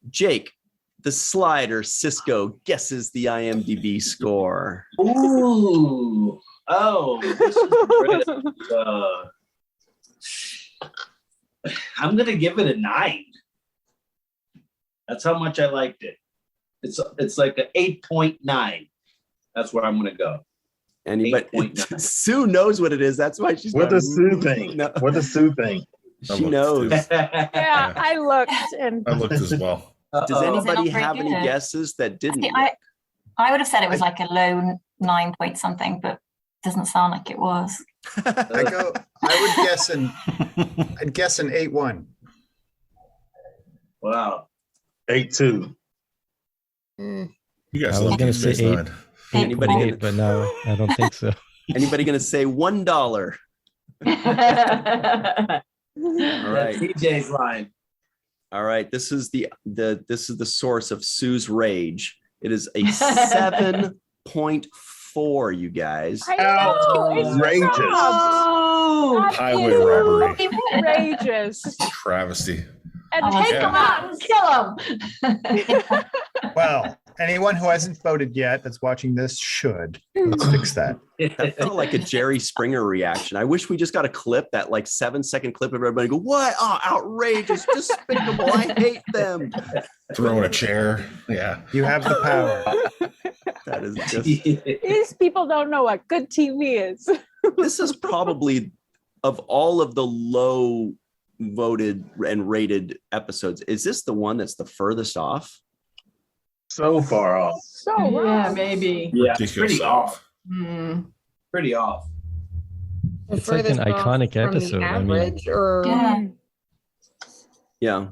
Jake, the slider Sisko guesses the IMDb score. Ooh. Oh, this is great. I'm gonna give it a 9. That's how much I liked it. It's like an 8.9. That's where I'm gonna go. Anybody? Sue knows what it is. That's why she's. What does Sue think? No. What does Sue think? She knows. Yeah, I looked and I looked as well. Does anybody very have any good? guesses that didn't? I would have said it was like a low 9 point something, but doesn't sound like it was. I would guess an 8-1. Wow. 8-2. Mm. You guys I was love gonna Deep say Space 8. Nine. Anybody gonna, But no, I don't think so. anybody gonna say $1? All right. TJ's line. All right. This is the source of Sue's rage. It is a 7.4, you guys. I know, it's Outrageous. Oh, Highway robbery. outrageous. Travesty. And take him out and kill him. Well, anyone who hasn't voted yet that's watching this should. Let's fix that. That felt like a Jerry Springer reaction. I wish we just got a clip, that like 7-second clip of everybody go, "What? Oh, outrageous, despicable! I hate them." Throwing a chair. Yeah. You have the power. That is just. these people don't know what good TV is. This is probably, of all of the low voted and rated episodes, is this the one that's the furthest off? So far off. So Yeah, wrong. maybe. Yeah, Ridiculous pretty off. Hmm. Pretty off. It's like an iconic episode. I mean, Average or Yeah. Yeah.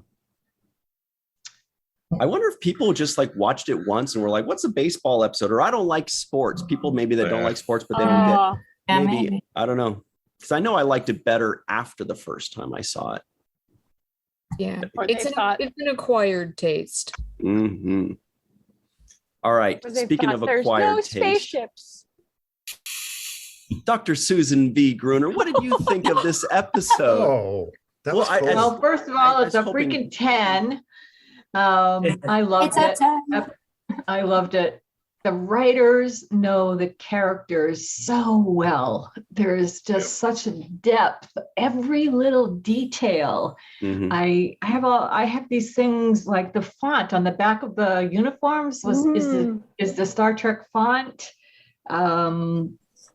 I wonder if people just like watched it once and were like, "What's a baseball episode?" Or I don't like sports. People maybe that don't like sports, but they don't get. Oh, Yeah, Maybe, maybe. I don't know, because I know I liked it better after the first time I saw it. yeah. or It's they an, thought, it's an acquired taste. Mm-hmm. All right. or they Speaking thought of there's acquired no taste, spaceships. Dr. Susan V. Gruner, what did you think of this episode? Oh, that Well, was I- cool. Well, first of all, I it's a was hoping- freaking 10. I loved It's a it. 10. I loved it. The writers know the characters so well. There's just such a depth, every little detail. Mhm. I have these things like the font on the back of the uniforms is the Star Trek font.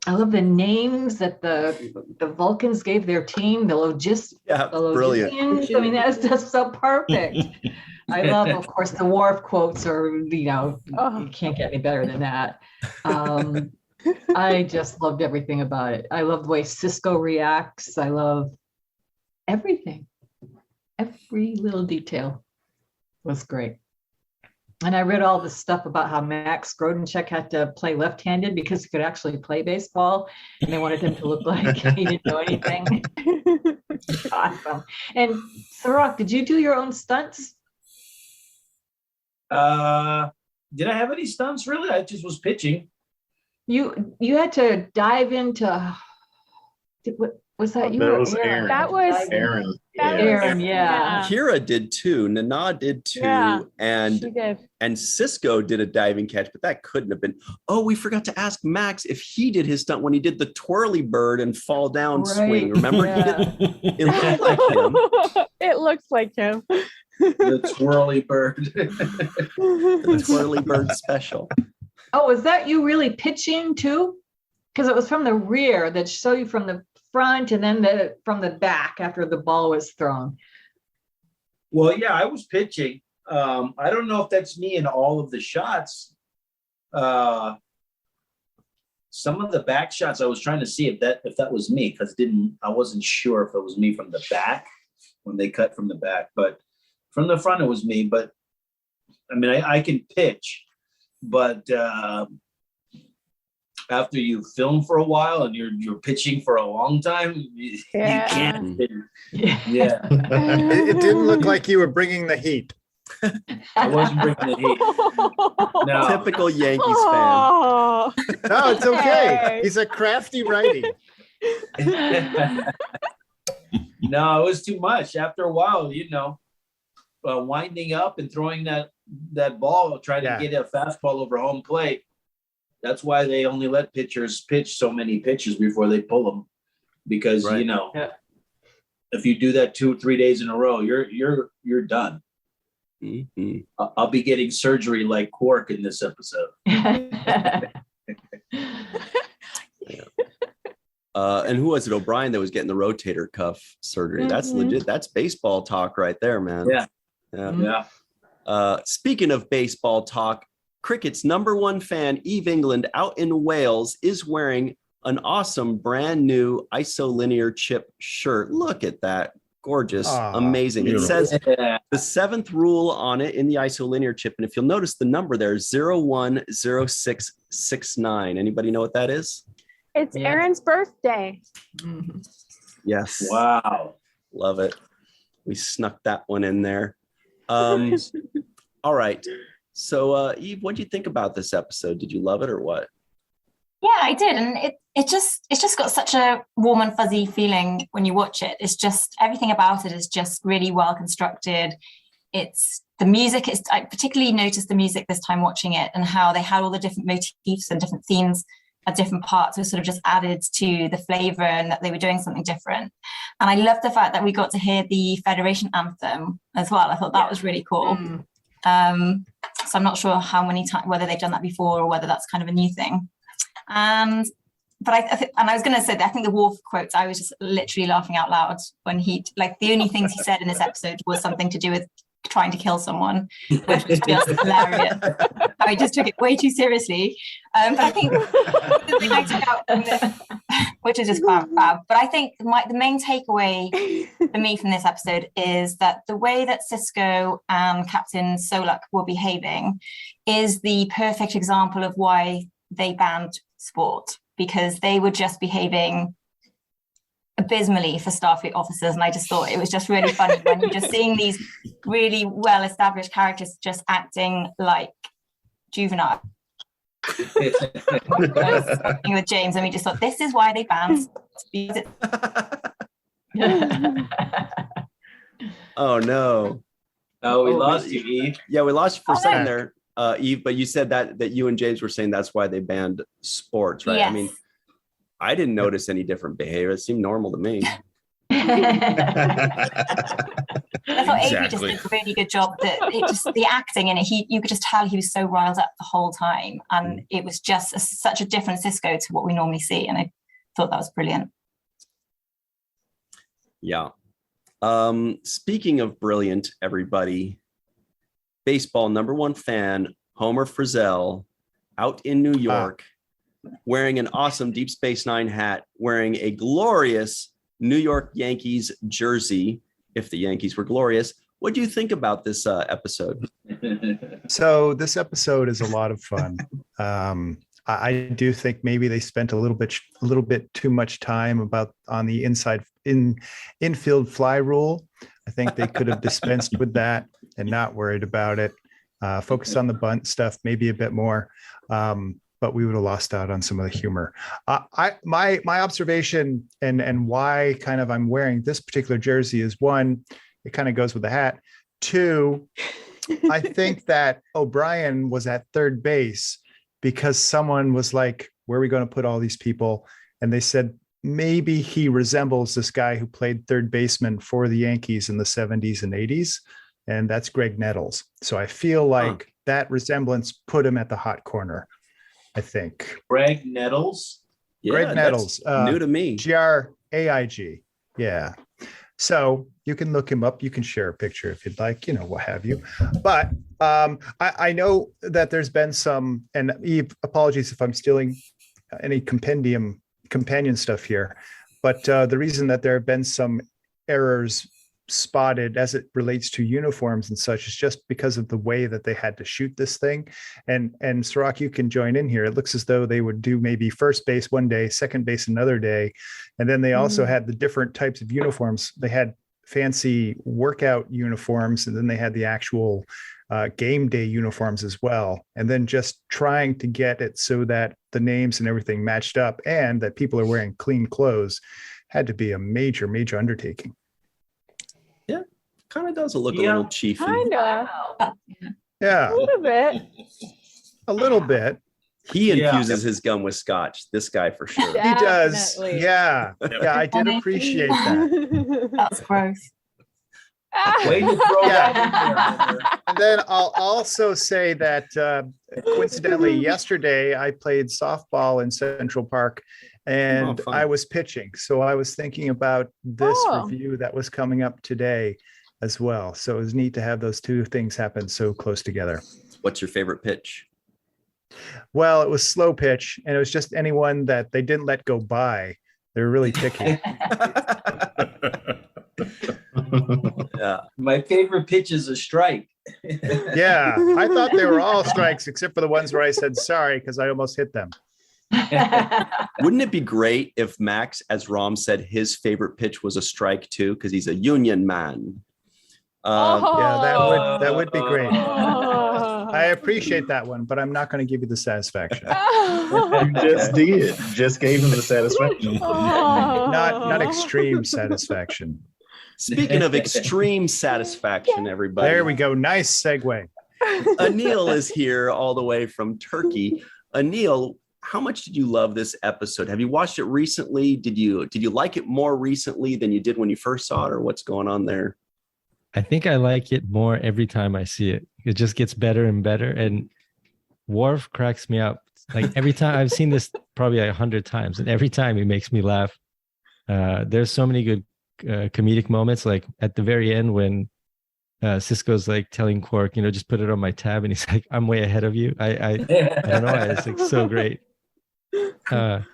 I love the names that the Vulcans gave their team, Yeah, the brilliant. Logicians. I mean, that's just so perfect. I love, of course, the Worf quotes are, you can't get any better than that. I just loved everything about it. I love the way Sisko reacts. I love everything. Every little detail was great. And I read all this stuff about how Max Grodénchik had to play left-handed because he could actually play baseball, and they wanted him to look like he didn't know anything. Awesome. And Cirroc, did you do your own stunts? Did I have any stunts? Really? I just was pitching. You had to dive into. What was that? You That were was Aaron. Aaron. That was Aaron. that Yeah. Aaron, yeah. Kira did too. Nana did too. Yeah, and she did. Sisko did a diving catch, but that couldn't have been. Oh, we forgot to ask Max if he did his stunt when he did the twirly bird and fall down swing. Right. Remember? Yeah. He did, it looked like him. It looks like him. The twirly bird. The twirly bird special. Oh, was that you really pitching too? Because it was from the rear that show you from the front and then from the back after the ball was thrown. Well, yeah, I was pitching. I don't know if that's me in all of the shots. Some of the back shots, I was trying to see if that was me, because I wasn't sure if it was me from the back when they cut from the back, but from the front it was me. But I mean, I can pitch, but after you film for a while and you're pitching for a long time, you can't. Yeah, It didn't look like you were bringing the heat. I wasn't bringing the heat. No. Typical Yankees fan. Oh, No, it's okay. Hey. He's a crafty righty. No, it was too much. After a while, winding up and throwing that ball, trying to get a fastball over home plate. That's why they only let pitchers pitch so many pitches before they pull them, because if you do that 2 or 3 days in a row, you're done. Mm-hmm. I'll be getting surgery like Quark in this episode. And who was it? O'Brien that was getting the rotator cuff surgery. Mm-hmm. That's legit. That's baseball talk right there, man. Yeah. Speaking of baseball talk, cricket's #1 fan, Eve England, out in Wales, is wearing an awesome brand new isolinear chip shirt. Look at that. Gorgeous. Amazing. Beautiful. It says the 7th rule on it in the isolinear chip. And if you'll notice the number there, 010669. Anybody know what that is? It's Aaron's birthday. Mm-hmm. Yes. Wow. Love it. We snuck that one in there. All right. So Eve, what do you think about this episode? Did you love it or what? Yeah, I did. And it's just got such a warm and fuzzy feeling when you watch it. It's just, everything about it is just really well constructed. It's the music. I particularly noticed the music this time watching it, and how they had all the different motifs and different themes at different parts was sort of just added to the flavor, and that they were doing something different. And I love the fact that we got to hear the Federation anthem as well. I thought that was really cool. So I'm not sure how many times, whether they've done that before or whether that's kind of a new thing. I was going to say that I think the Worf quotes, I was just literally laughing out loud when the only things he said in this episode was something to do with trying to kill someone, which was just hilarious. I just took it way too seriously. But I think the thing I took out from this, which is just fab. But I think the main takeaway for me from this episode is that the way that Sisko and Captain Solak were behaving is the perfect example of why they banned sport, because they were just behaving abysmally for Starfleet officers. And I just thought it was just really funny when you're just seeing these really well-established characters just acting like juvenile. With James, and we just thought, this is why they banned. Oh no! Oh, we lost you, Eve. Yeah, we lost you for a second there, Eve. But you said that you and James were saying that's why they banned sports, right? Yes. I mean, I didn't notice any different behavior. It seemed normal to me. I thought Avery just did a really good job. The acting in it, you could just tell he was so riled up the whole time, and it was just such a different Sisko to what we normally see, and I thought that was brilliant. Yeah. Speaking of brilliant, everybody, baseball #1 fan Homer Frizzell out in New York, wearing an awesome Deep Space Nine hat, wearing a glorious New York Yankees jersey, if the Yankees were glorious. What do you think about this episode? So this episode is a lot of fun. I do think maybe they spent a little bit too much time on the infield fly rule. I think they could have dispensed with that and not worried about it. Focus on the bunt stuff maybe a bit more. But we would have lost out on some of the humor. My observation and why kind of I'm wearing this particular jersey is, one, it kind of goes with the hat. Two, I think that O'Brien was at third base because someone was like, where are we going to put all these people? And they said, maybe he resembles this guy who played third baseman for the Yankees in the 70s and 80s. And that's Greg Nettles. So I feel like that resemblance put him at the hot corner, I think. Greg Nettles? Yeah, Greg Nettles. New to me. GRAIG. Yeah. So you can look him up. You can share a picture if you'd like, what have you. But I know that there's been some, and Eve, apologies if I'm stealing any companion stuff here, but the reason that there have been some errors spotted as it relates to uniforms and such is just because of the way that they had to shoot this thing. And Cirroc, you can join in here. It looks as though they would do maybe first base one day, second base another day. And then they also had the different types of uniforms. They had fancy workout uniforms, and then they had the actual game day uniforms as well. And then just trying to get it so that the names and everything matched up and that people are wearing clean clothes had to be a major, major undertaking. Yeah, kind of does look a little chiefy. Kind of. Yeah. A little bit. A little bit. He infuses his gum with scotch. This guy for sure. He does. Yeah. Yeah, I did appreciate that. That's gross. Way to throw that in there. And then I'll also say that coincidentally, yesterday I played softball in Central Park and I was pitching. So I was thinking about this review that was coming up today as well. So it was neat to have those two things happen so close together. What's your favorite pitch? Well, it was slow pitch, and it was just anyone that they didn't let go by. They're really picky. Yeah. My favorite pitch is a strike. Yeah, I thought they were all strikes except for the ones where I said sorry because I almost hit them. Wouldn't it be great if Max, as Rom said, his favorite pitch was a strike too, because he's a union man? Yeah, that would be great. I appreciate that one, but I'm not going to give you the satisfaction. You just did. Just gave him the satisfaction. Not extreme satisfaction. Speaking of extreme satisfaction, everybody. There we go. Nice segue. Anil is here all the way from Turkey. Anil, how much did you love this episode? Have you watched it recently? Did you like it more recently than you did when you first saw it, or what's going on there? I think I like it more every time I see it. It just gets better and better. And Worf cracks me up. Like every time I've seen this probably 100 times, and every time he makes me laugh. There's so many good comedic moments. Like at the very end when Sisko's like telling Quark, just put it on my tab, and he's like, "I'm way ahead of you." I don't know. It's like so great. And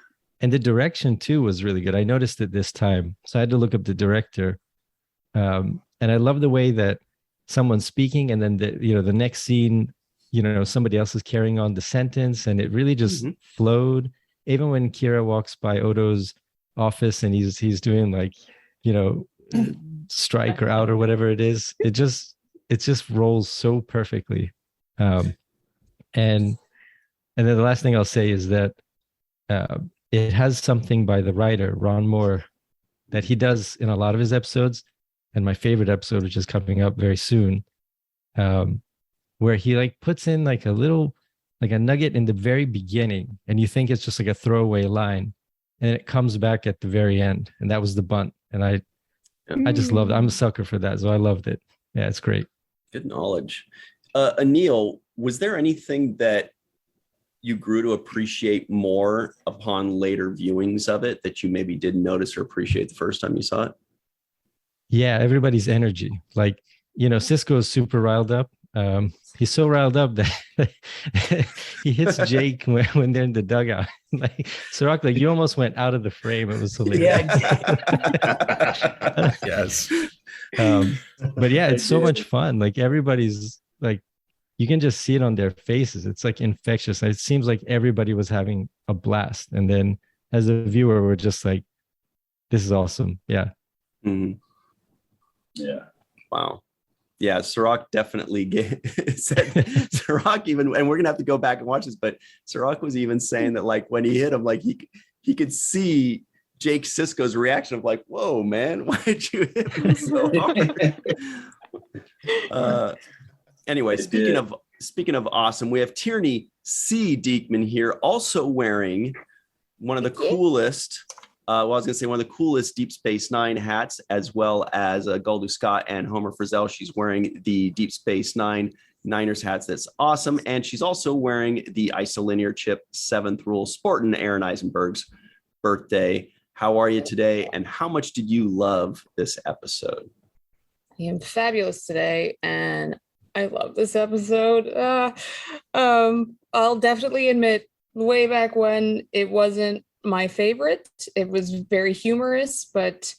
the direction too was really good. I noticed it this time, so I had to look up the director. And I love the way that someone's speaking, and then the next scene, somebody else is carrying on the sentence, and it really just flowed. Even when Kira walks by Odo's office and he's doing like, strike or out or whatever it is, it just rolls so perfectly. And then the last thing I'll say is that it has something by the writer Ron Moore that he does in a lot of his episodes. And my favorite episode, which is coming up very soon, where he like puts in like a little, like a nugget in the very beginning, and you think it's just like a throwaway line, and it comes back at the very end, and that was the bunt. And I just loved it. I'm a sucker for that, so I loved it. Yeah, it's great. Good knowledge. Anil, was there anything that you grew to appreciate more upon later viewings of it that you maybe didn't notice or appreciate the first time you saw it? Yeah, everybody's energy. Like, Sisko is super riled up. He's so riled up that he hits Jake when they're in the dugout. Like, Cirroc, like you almost went out of the frame. It was hilarious. Yeah. Yes. But yeah, it's so much fun. Like everybody's like, you can just see it on their faces. It's like infectious. It seems like everybody was having a blast. And then as a viewer, we're just like, this is awesome. Yeah. Mm-hmm. Yeah. Wow. Yeah. Cirroc definitely said Cirroc even, and we're going to have to go back and watch this, but Cirroc was even saying that like when he hit him, like he could see Jake Sisko's reaction of like, whoa, man, why did you hit me so hard? Anyway, speaking of awesome, we have Tierney C. Dieckmann here, also wearing one of the coolest I was going to say one of the coolest Deep Space Nine hats, as well as Guldu Scott and Homer Frizzell. She's wearing the Deep Space Nine Niners hats. That's awesome. And she's also wearing the Isolinear Chip 7th Rule, sporting Aaron Eisenberg's birthday. How are you today? And how much did you love this episode? I am fabulous today, and I love this episode. I'll definitely admit, way back when, it wasn't my favorite. It was very humorous, but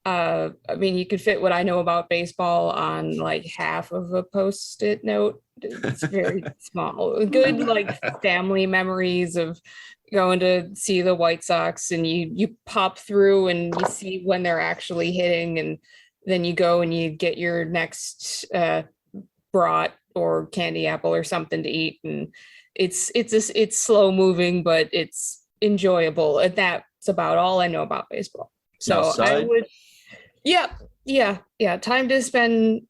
I mean, you could fit what I know about baseball on like half of a Post-it note. It's very small. Good like family memories of going to see the White Sox, and you pop through and you see when they're actually hitting, and then you go and you get your next brat or candy apple or something to eat, and it's slow moving, but it's enjoyable. And that's about all I know about baseball. So I would, time to spend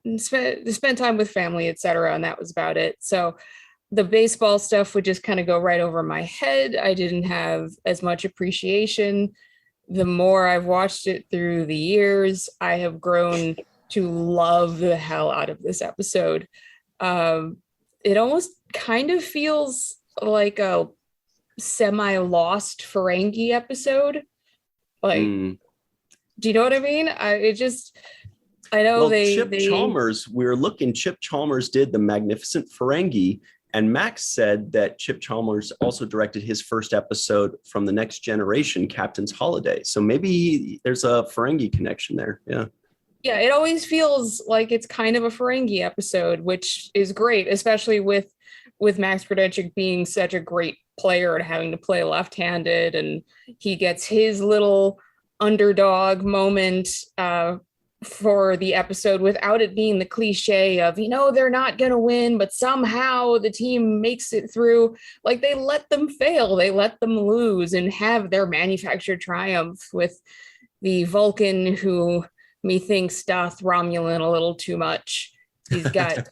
time with family, etc. And that was about it. So the baseball stuff would just kind of go right over my head. I didn't have as much appreciation. The more I've watched it through the years, I have grown to love the hell out of this episode. It almost kind of feels like a semi-lost Ferengi episode. Like, do you know what I mean? I know Chip Chalmers, Chip Chalmers did The Magnificent Ferengi, and Max said that Chip Chalmers also directed his first episode from The Next Generation, Captain's Holiday. So maybe there's a Ferengi connection there. Yeah. Yeah, it always feels like it's kind of a Ferengi episode, which is great, especially with Max Grodénchik being such a great player and having to play left-handed, and he gets his little underdog moment for the episode without it being the cliche of, they're not going to win, but somehow the team makes it through. Like, they let them fail, they let them lose and have their manufactured triumph with the Vulcan who methinks doth Romulan a little too much. He's got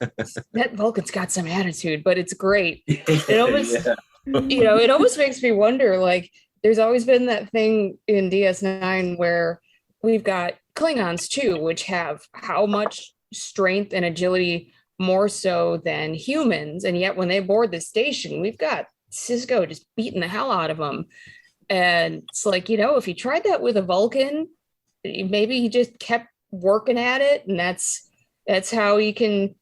that Vulcan's got some attitude, but it's great. It almost it almost makes me wonder, like, there's always been that thing in DS9 where we've got Klingons too, which have how much strength and agility more so than humans, and yet when they board the station, we've got Sisko just beating the hell out of them. And it's like, if you tried that with a Vulcan, maybe he just kept working at it, and that's how he can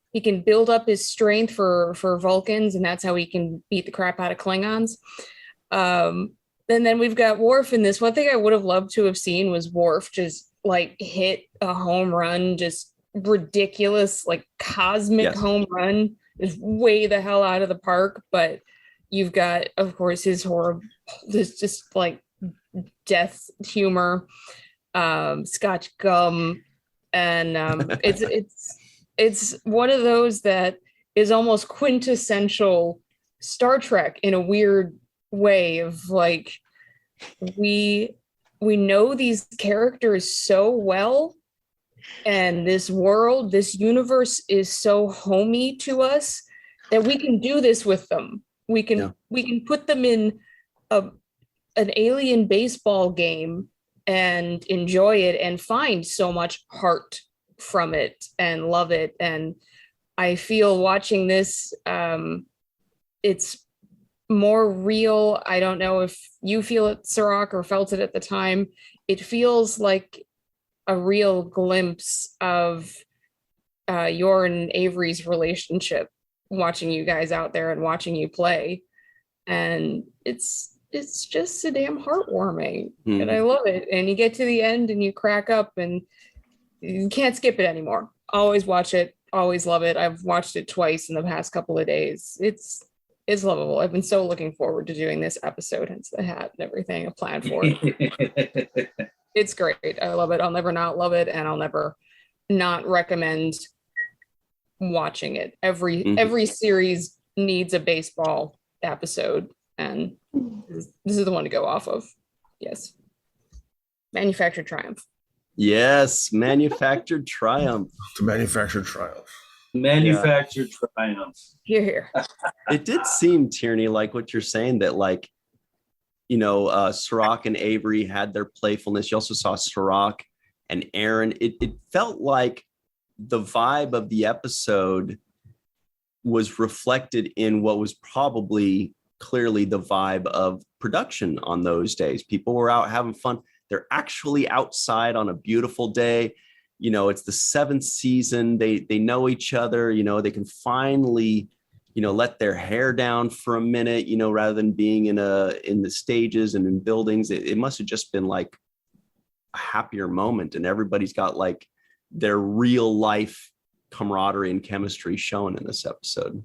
build up his strength for Vulcans, and that's how he can beat the crap out of Klingons. And then we've got Worf in this. One thing I would have loved to have seen was Worf just like hit a home run, just ridiculous, like cosmic home run, is way the hell out of the park. But you've got, of course, his horrible, this just like death humor, Scotch gum, and it's one of those that is almost quintessential Star Trek in a weird way of like, we know these characters so well, and this world, this universe is so homey to us that we can do this with them. We can put them in an alien baseball game and enjoy it and find so much heart from it and love it. And I feel watching this, it's more real. I don't know if you feel it, Cirroc, or felt it at the time. It feels like a real glimpse of your and Avery's relationship, watching you guys out there and watching you play. And it's just so damn heartwarming, and I love it. And you get to the end and you crack up and you can't skip it anymore. Always watch it, always love it. I've watched it twice in the past couple of days. It's lovable. I've been so looking forward to doing this episode, hence the hat and everything I planned for it. It's great. I love it. I'll never not love it, and I'll never not recommend watching it. Every series needs a baseball episode, and this is the one to go off of. Yes. Manufactured Triumph. Yes, Manufactured Triumph. The Manufactured Triumph. Manufactured Triumph. Here. It did seem, Tierney, like what you're saying, that like, Cirroc and Avery had their playfulness. You also saw Cirroc and Aaron. It felt like the vibe of the episode was reflected in what was probably clearly the vibe of production on those days. People were out having fun. They're actually outside on a beautiful day. It's the 7th season. They know each other. They can finally, let their hair down for a minute, rather than being in the stages and in buildings. It must have just been like a happier moment, and everybody's got like their real life camaraderie and chemistry shown in this episode.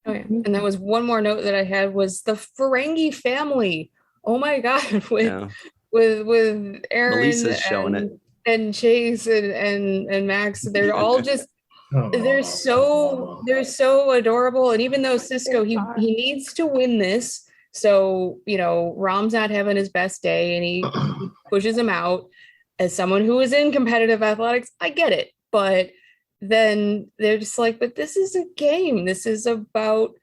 Oh, yeah. And that was one more note that I had was the Ferengi family. Oh my God. With Aaron Melissa's showing it. And Chase and Max, they're all just they're so adorable. And even though Sisko, he needs to win this, so Rom's not having his best day and he pushes him out. As someone who is in competitive athletics, I get it, but then they're just like, but this is a game. This is about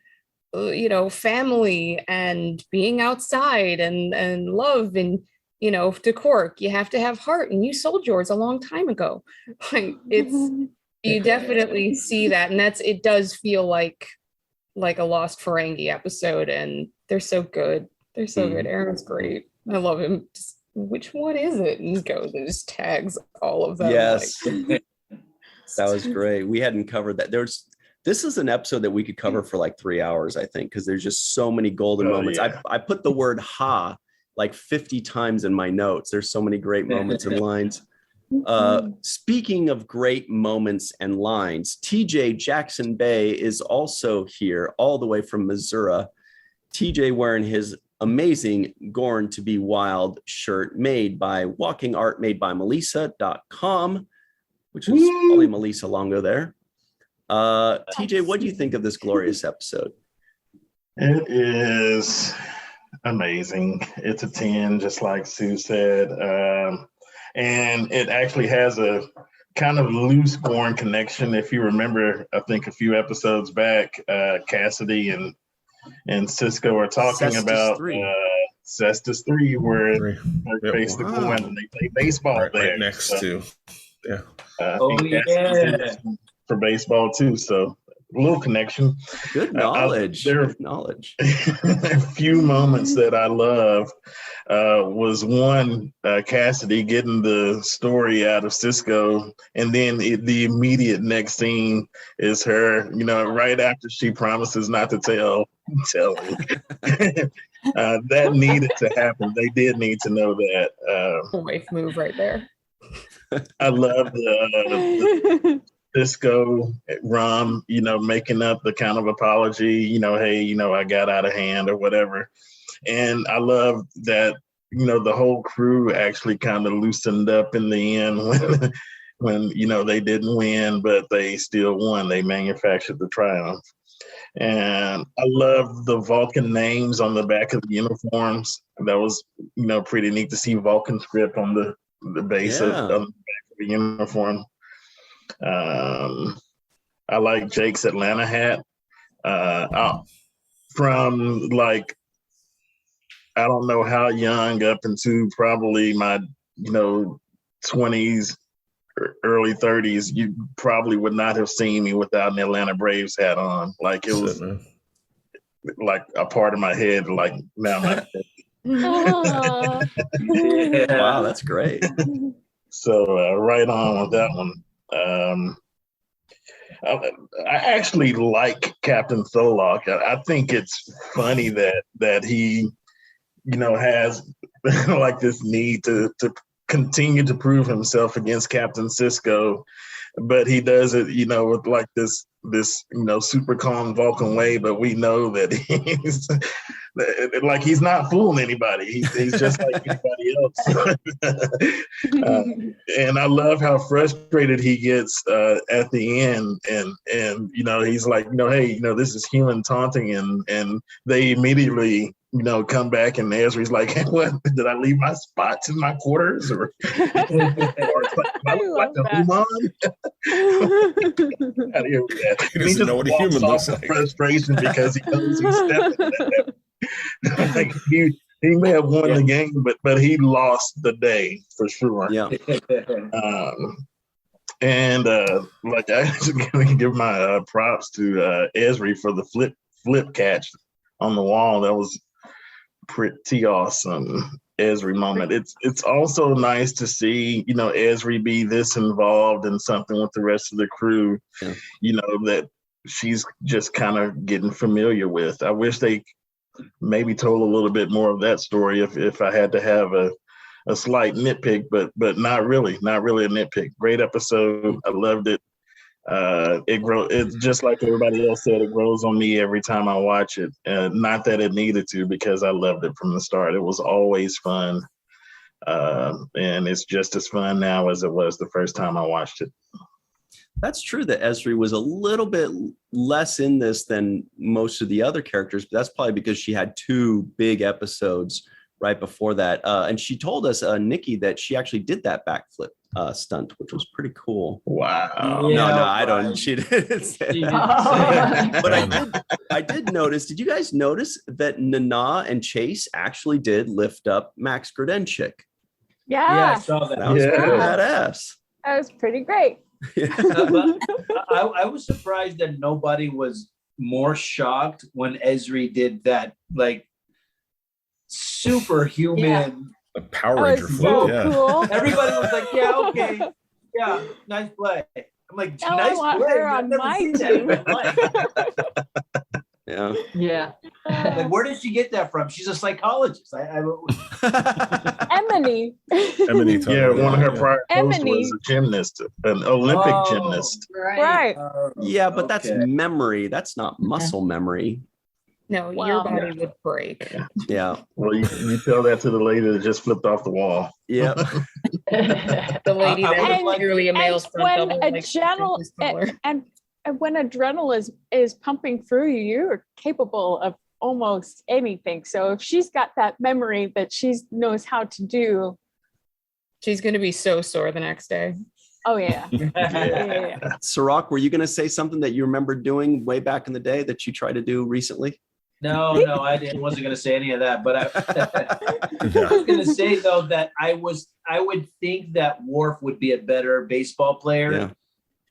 family and being outside and love and, to Cork, you have to have heart, and you sold yours a long time ago. Like you definitely see that. And it does feel like a Lost Ferengi episode, and they're so good. They're so good. Aaron's great. I love him. Just, which one is it? And he goes and just tags all of them. Yes. That was great. We hadn't covered that. This is an episode that we could cover for like 3 hours, I think, because there's just so many golden moments. Yeah. I put the word ha like 50 times in my notes. There's so many great moments and lines. Speaking of great moments and lines, TJ Jackson-Bey is also here all the way from Missouri. TJ wearing his amazing Gorn to be Wild shirt made by Walking Art, made by Melissa.com, which is probably Melissa Longo there. TJ, what do you think of this glorious episode? It is amazing. It's a 10, just like Sue said. And it actually has a kind of loose Gorn connection. If you remember, I think a few episodes back, Cassidy and Sisko are talking about Cestus 3, where they basically went and they play baseball there. Right next to, for baseball too. So a little connection. Good knowledge. Good knowledge. A few moments that I love was one, Cassidy getting the story out of Sisko, and then the immediate next scene is her, right after she promises not to tell him. That needed to happen. They did need to know that. Wife move right there. I love the Sisko Rum, making up the kind of apology, hey, I got out of hand or whatever. And I love that, the whole crew actually kind of loosened up in the end when they didn't win, but they still won. They manufactured the triumph. And I love the Vulcan names on the back of the uniforms. That was, pretty neat to see Vulcan script on the base of the back of the uniform. I like Jake's Atlanta hat. From like, I don't know how young up into probably my, 20s, early 30s, you probably would not have seen me without an Atlanta Braves hat on. Like it was like a part of my head, like now. Wow, that's great. So right on with that one. I actually like Captain Tholock. I think it's funny that he, has like this need to continue to prove himself against Captain Sisko, but he does it, with like this super calm Vulcan way. But we know that he's not fooling anybody. He's just like anybody else. And I love how frustrated he gets at the end, and he's like, hey, this is human taunting, and they immediately come back, and Ezri's like, hey, what, did I leave my spots in my quarters, or like a human? He doesn't know what a human looks like. Frustration because he knows he's stepping at like he may have won the game, but he lost the day for sure. Yeah. And like I can give my props to Ezri for the flip catch on the wall. That was pretty awesome Ezri moment. It's also nice to see, Ezri be this involved in something with the rest of the crew, that she's just kind of getting familiar with. I wish they maybe told a little bit more of that story if I had to have a slight nitpick, but not really a nitpick. Great episode. I loved it. It's just like everybody else said, it grows on me every time I watch it. Not that it needed to, because I loved it from the start. It was always fun. And it's just as fun now as it was the first time I watched it. That's true that Ezri was a little bit less in this than most of the other characters, but that's probably because she had 2 big episodes right before that. And she told us, Nikki, that she actually did that backflip stunt, which was pretty cool. Wow. No, I don't. She didn't say that. But I did notice. Did you guys notice that Nana and Chase actually did lift up Max Grodénchik? Yeah, I saw that. That was pretty badass. that was pretty great. But I was surprised that nobody was more shocked when Ezri did that, like, superhuman. A Power Ranger so float. cool. Everybody was like, "Yeah, okay, yeah, nice play." I'm like, Now "Nice I want play." her I've on never my seen that in team. my life. Yeah. Yeah. Like, where did she get that from? She's a psychologist. Emily. Emily told Yeah, me one of her that, prior posts Emily. was a gymnast, an Olympic Oh. gymnast. Right. Yeah, but that's Okay. memory. That's not muscle memory. No, Wow. your body would break. Yeah. Well, you tell that to the lady that just flipped off the wall. Yep. The lady I that would've is liked- clearly a male's And front when double. like, adrenal is taller. and when adrenaline is pumping through you, you're capable of almost anything. So if she's got that memory that she knows how to do, She's going to be so sore the next day. oh yeah. Yeah. Cirroc, were you going to say something that you remember doing way back in the day that you tried to do recently? No, I didn't. Wasn't going to say any of that. But I was going to say though that I would think that Worf would be a better baseball player. Yeah.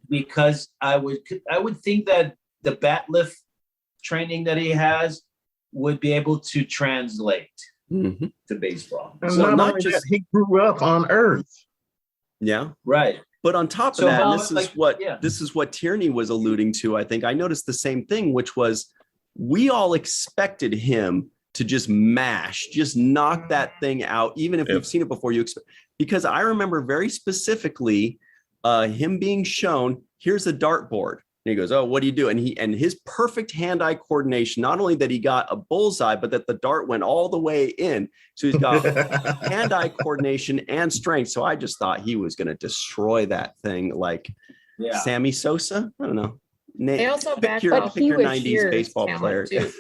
Because I would think that the bat lift training that he has would be able to translate to baseball. And So not not only just- that, he grew up on Earth. Yeah. Right. But on top of So that, how- and this is what Tierney was alluding to. I think I noticed the same thing, which was we all expected him to just knock that thing out, even if we've seen it before. Because I remember very specifically him being shown, here's a dartboard. And he goes, "Oh, what do you do?" And his perfect hand-eye coordination, not only that he got a bullseye, but that the dart went all the way in. So he's got hand-eye coordination and strength. So I just thought he was going to destroy that thing like Sammy Sosa. I don't know. They also pick backed your, off pick your Hugh 90s Shearer's baseball player. talent,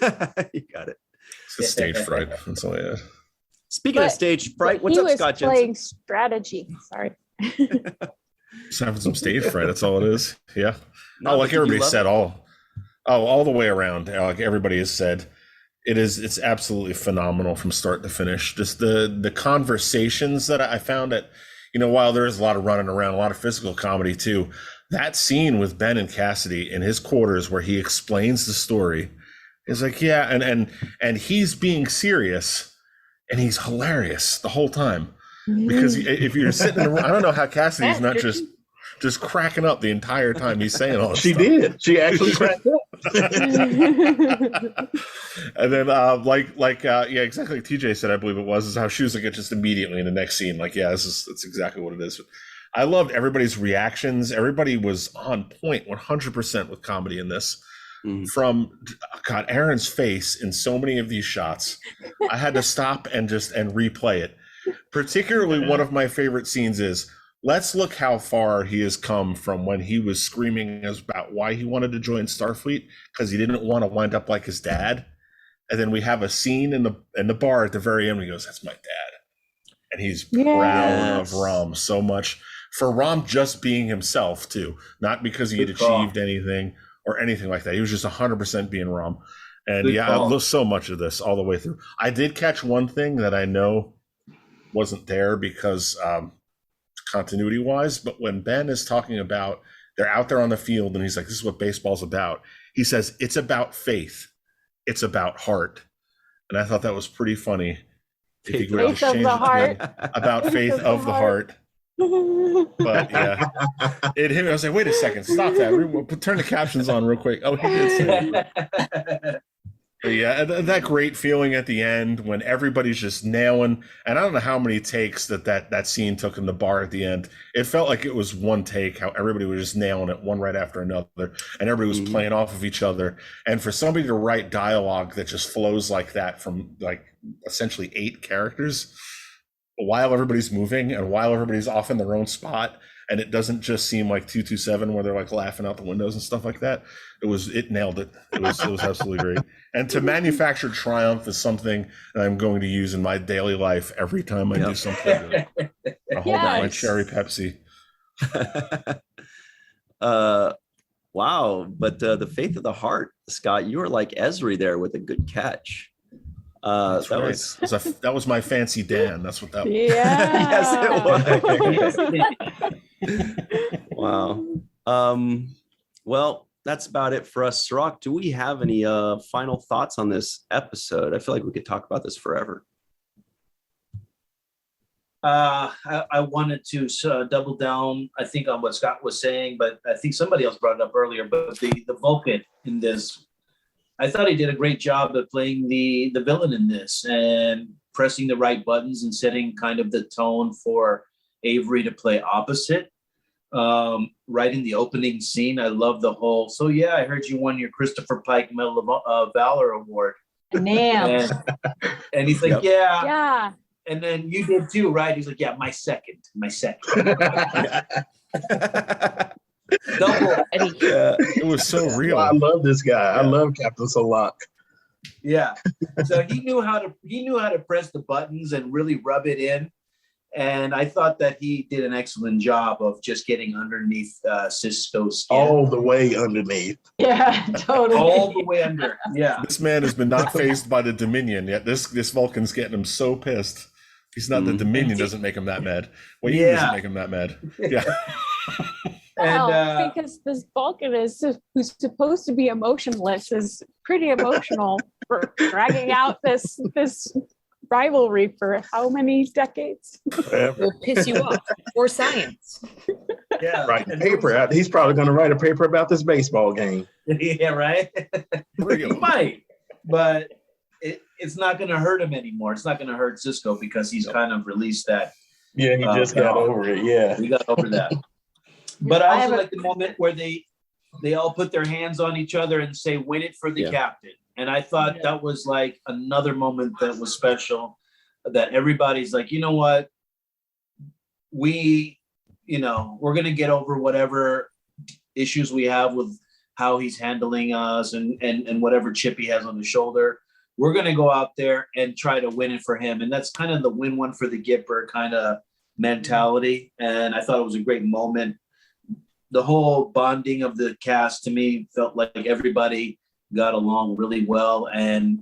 You got it. It's the stage fright. That's all I had. Speaking of But- stage fright, But what's he up, was Scott Jensen? playing strategy. Sorry. Just having some stage fright. That's all it is. Yeah. No, but Like did you everybody love said, it? all the way around. Like everybody has said, it's absolutely phenomenal from start to finish. Just the conversations that I found that, while there is a lot of running around, a lot of physical comedy too, that scene with Ben and Cassidy in his quarters where he explains the story is like, yeah, and he's being serious and he's hilarious the whole time. Because if you're sitting in a room, I don't know how Cassidy's not just cracking up the entire time he's saying all this She stuff. did. She actually cracked up. And then yeah, exactly like TJ said, I believe it was, is how she was like just immediately in the next scene, like, yeah, that's exactly what it is. I loved everybody's reactions. Everybody was on point 100% with comedy in this. From God, Aaron's face in so many of these shots, I had to stop and replay it. Particularly one of my favorite scenes is, let's look how far he has come from when he was screaming about why he wanted to join Starfleet because he didn't want to wind up like his dad. And then we have a scene in the bar at the very end. He goes, "That's my dad," and he's proud of Rom so much for Rom just being himself too, not because he had achieved anything or anything like that. He was just 100% being Rom. And I love so much of this all the way through. I did catch one thing that I know wasn't there because continuity wise, but when Ben is talking about they're out there on the field and he's like, this is what baseball's about, he says it's about faith, it's about heart. And I thought that was pretty funny. Faith of the heart. About faith of the heart. But yeah, it hit me. I was like, wait a second, stop that. Turn the captions on real quick. Oh, he did say it. But yeah, that great feeling at the end when everybody's just nailing, and I don't know how many takes that scene took in the bar at the end. It felt like it was one take, how everybody was just nailing it one right after another, and everybody was playing off of each other. And for somebody to write dialogue that just flows like that from like essentially 8 characters while everybody's moving and while everybody's off in their own spot, and it doesn't just seem like 227 where they're like laughing out the windows and stuff like that. It nailed it. It was absolutely great. And to manufacture triumph is something that I'm going to use in my daily life every time I do something good. I hold up my cherry Pepsi. Wow. But the faith of the heart, Scott, you were like Esri there with a good catch. That's right. That was my fancy Dan. That's what that was. Yes, it was. Wow. Well, that's about it for us. Cirroc, do we have any final thoughts on this episode? I feel like we could talk about this forever. I wanted to double down, I think, on what Scott was saying, but I think somebody else brought it up earlier. But the Vulcan in this, I thought he did a great job of playing the villain in this and pressing the right buttons and setting kind of the tone for Avery to play opposite. Right in the opening scene, I love the whole. So yeah, I heard you won your Christopher Pike Medal of Valor Award. And he's like, Yeah. And then you did too, right? He's like, yeah, my second. Double. It was so real. I love this guy. I love Captain Solak. Yeah. So he knew how to press the buttons and really rub it in. And I thought that he did an excellent job of just getting underneath Sisko's skin. All the way underneath. Yeah, totally. All the way under. Yeah. This man has been not phased by the Dominion yet. This Vulcan's getting him so pissed. He's not the Dominion doesn't make him that mad. Well, he doesn't make him that mad. Yeah. Well, because this Vulcan who's supposed to be emotionless is pretty emotional for dragging out this rivalry for how many decades? Will piss you off for science. Yeah. Write a paper. He's probably going to write a paper about this baseball game. Yeah, right? He might, but it's not going to hurt him anymore. It's not going to hurt Sisko because he's kind of released that. Yeah, he just got over it. Yeah. He got over that. But I also like the moment where they all put their hands on each other and say, win it for the captain. And I thought that was like another moment that was special, that everybody's like, you know what? We're going to get over whatever issues we have with how he's handling us and whatever chip he has on his shoulder. We're going to go out there and try to win it for him. And that's kind of the win one for the Gipper kind of mentality. And I thought it was a great moment. The whole bonding of the cast to me felt like everybody got along really well. And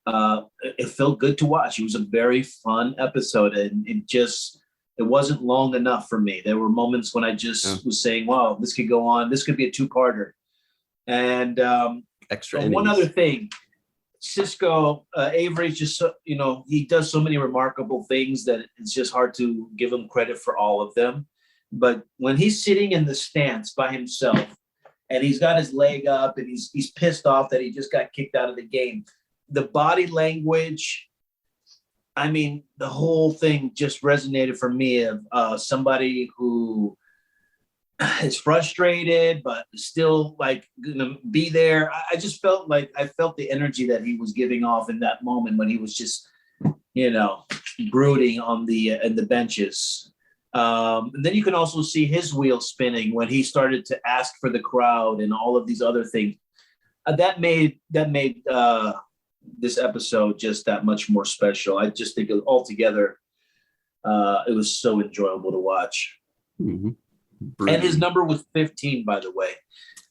it felt good to watch. It was a very fun episode. And it wasn't long enough for me. There were moments when I just was saying, wow, this could go on. This could be a two-parter. And one other thing. Sisko, Avery's just, he does so many remarkable things that it's just hard to give him credit for all of them. But when he's sitting in the stance by himself and he's got his leg up and he's pissed off that he just got kicked out of the game, the body language, I mean, the whole thing just resonated for me of somebody who is frustrated, but still like gonna be there. I just felt like I felt the energy that he was giving off in that moment when he was just, brooding on the benches. And then you can also see his wheels spinning when he started to ask for the crowd and all of these other things. That made this episode just that much more special. I just think altogether, it was so enjoyable to watch. Mm-hmm. And his number was 15, by the way,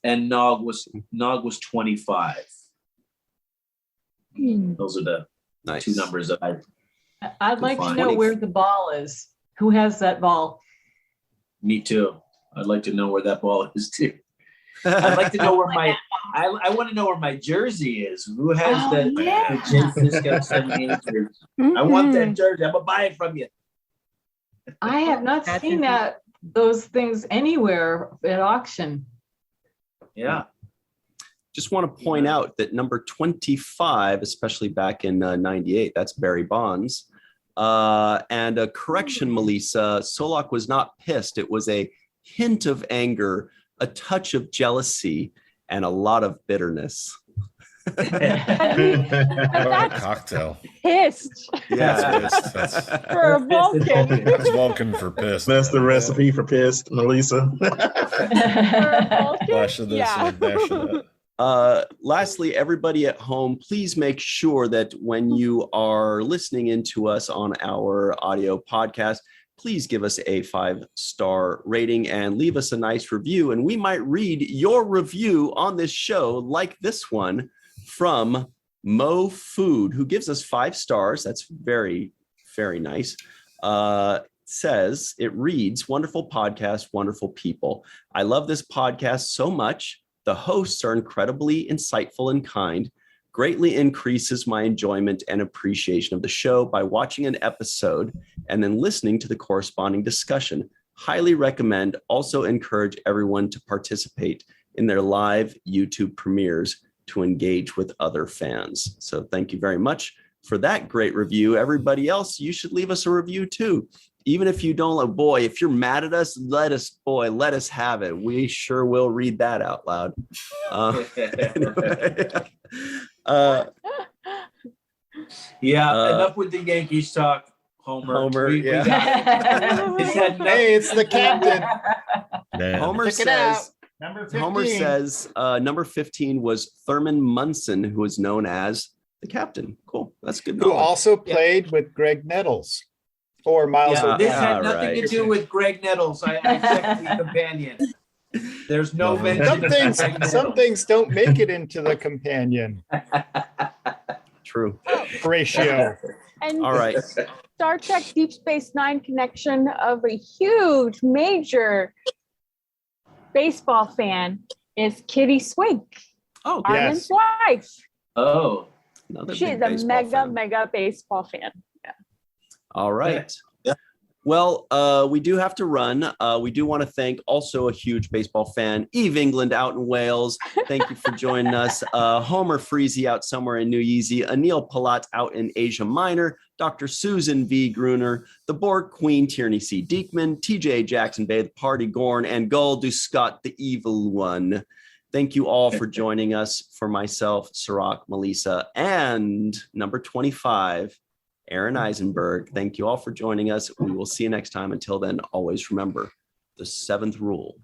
and Nog was 25. Those are the two numbers that I'd like to know where the ball is. Who has that ball? Me too. I'd like to know where that ball is too. I'd like to know where I want to know where my jersey is. Who has the Sisko 78 jersey? I want that jersey. I'm gonna buy it from you. I have not seen those things anywhere at auction. Yeah. Just want to point out that number 25, especially back in 98, that's Barry Bonds. And a correction, Malissa, Solak was not pissed. It was a hint of anger, a touch of jealousy, and a lot of bitterness. What a cocktail. Pissed. Yeah. That's For a Vulcan. That's Vulcan for pissed. That's the recipe for pissed, Malissa. Dash of this and dash of that. Lastly, everybody at home, please make sure that when you are listening into us on our audio podcast, please give us a 5-star rating and leave us a nice review. And we might read your review on this show, like this one from Mo Food, who gives us 5 stars. That's very, very nice. Says, it reads, wonderful podcast, wonderful people. I love this podcast so much. The hosts are incredibly insightful and kind. Greatly increases my enjoyment and appreciation of the show by watching an episode and then listening to the corresponding discussion. Highly recommend. Also encourage everyone to participate in their live YouTube premieres to engage with other fans. So thank you very much for that great review. Everybody else, you should leave us a review too. Even if you don't, boy, if you're mad at us, let us have it. We sure will read that out loud. Anyway. Enough with the Yankees talk, Homer. We got it. Hey, it's the captain. Homer says, number 15 was Thurman Munson, who is known as the captain. Cool. That's good. Who also played with Greg Nettles or Miles. This had nothing to do with Greg Nettles. I checked the companion. There's no mention. Some things don't make it into the companion. True. Ratio. And all right. Star Trek Deep Space Nine connection of a huge, major baseball fan is Kitty Swink. Oh, Armin's wife. Oh. She's a mega baseball fan. Yeah. All right. Yeah. Well, we do have to run. We do want to thank also a huge baseball fan, Eve England out in Wales. Thank you for joining us. Homer Freezy out somewhere in New Yeezy. Anil Polat out in Asia Minor. Dr. Susan V. Gruner. The Borg Queen, Tierney C. Dieckmann. TJ Jackson-Bey, the Party Gorn. And Gol du Scott, the Evil One. Thank you all for joining us. For myself, Cirroc, Malissa, and number 25, Aaron Eisenberg. Thank you all for joining us. We will see you next time. Until then, always remember the 7th rule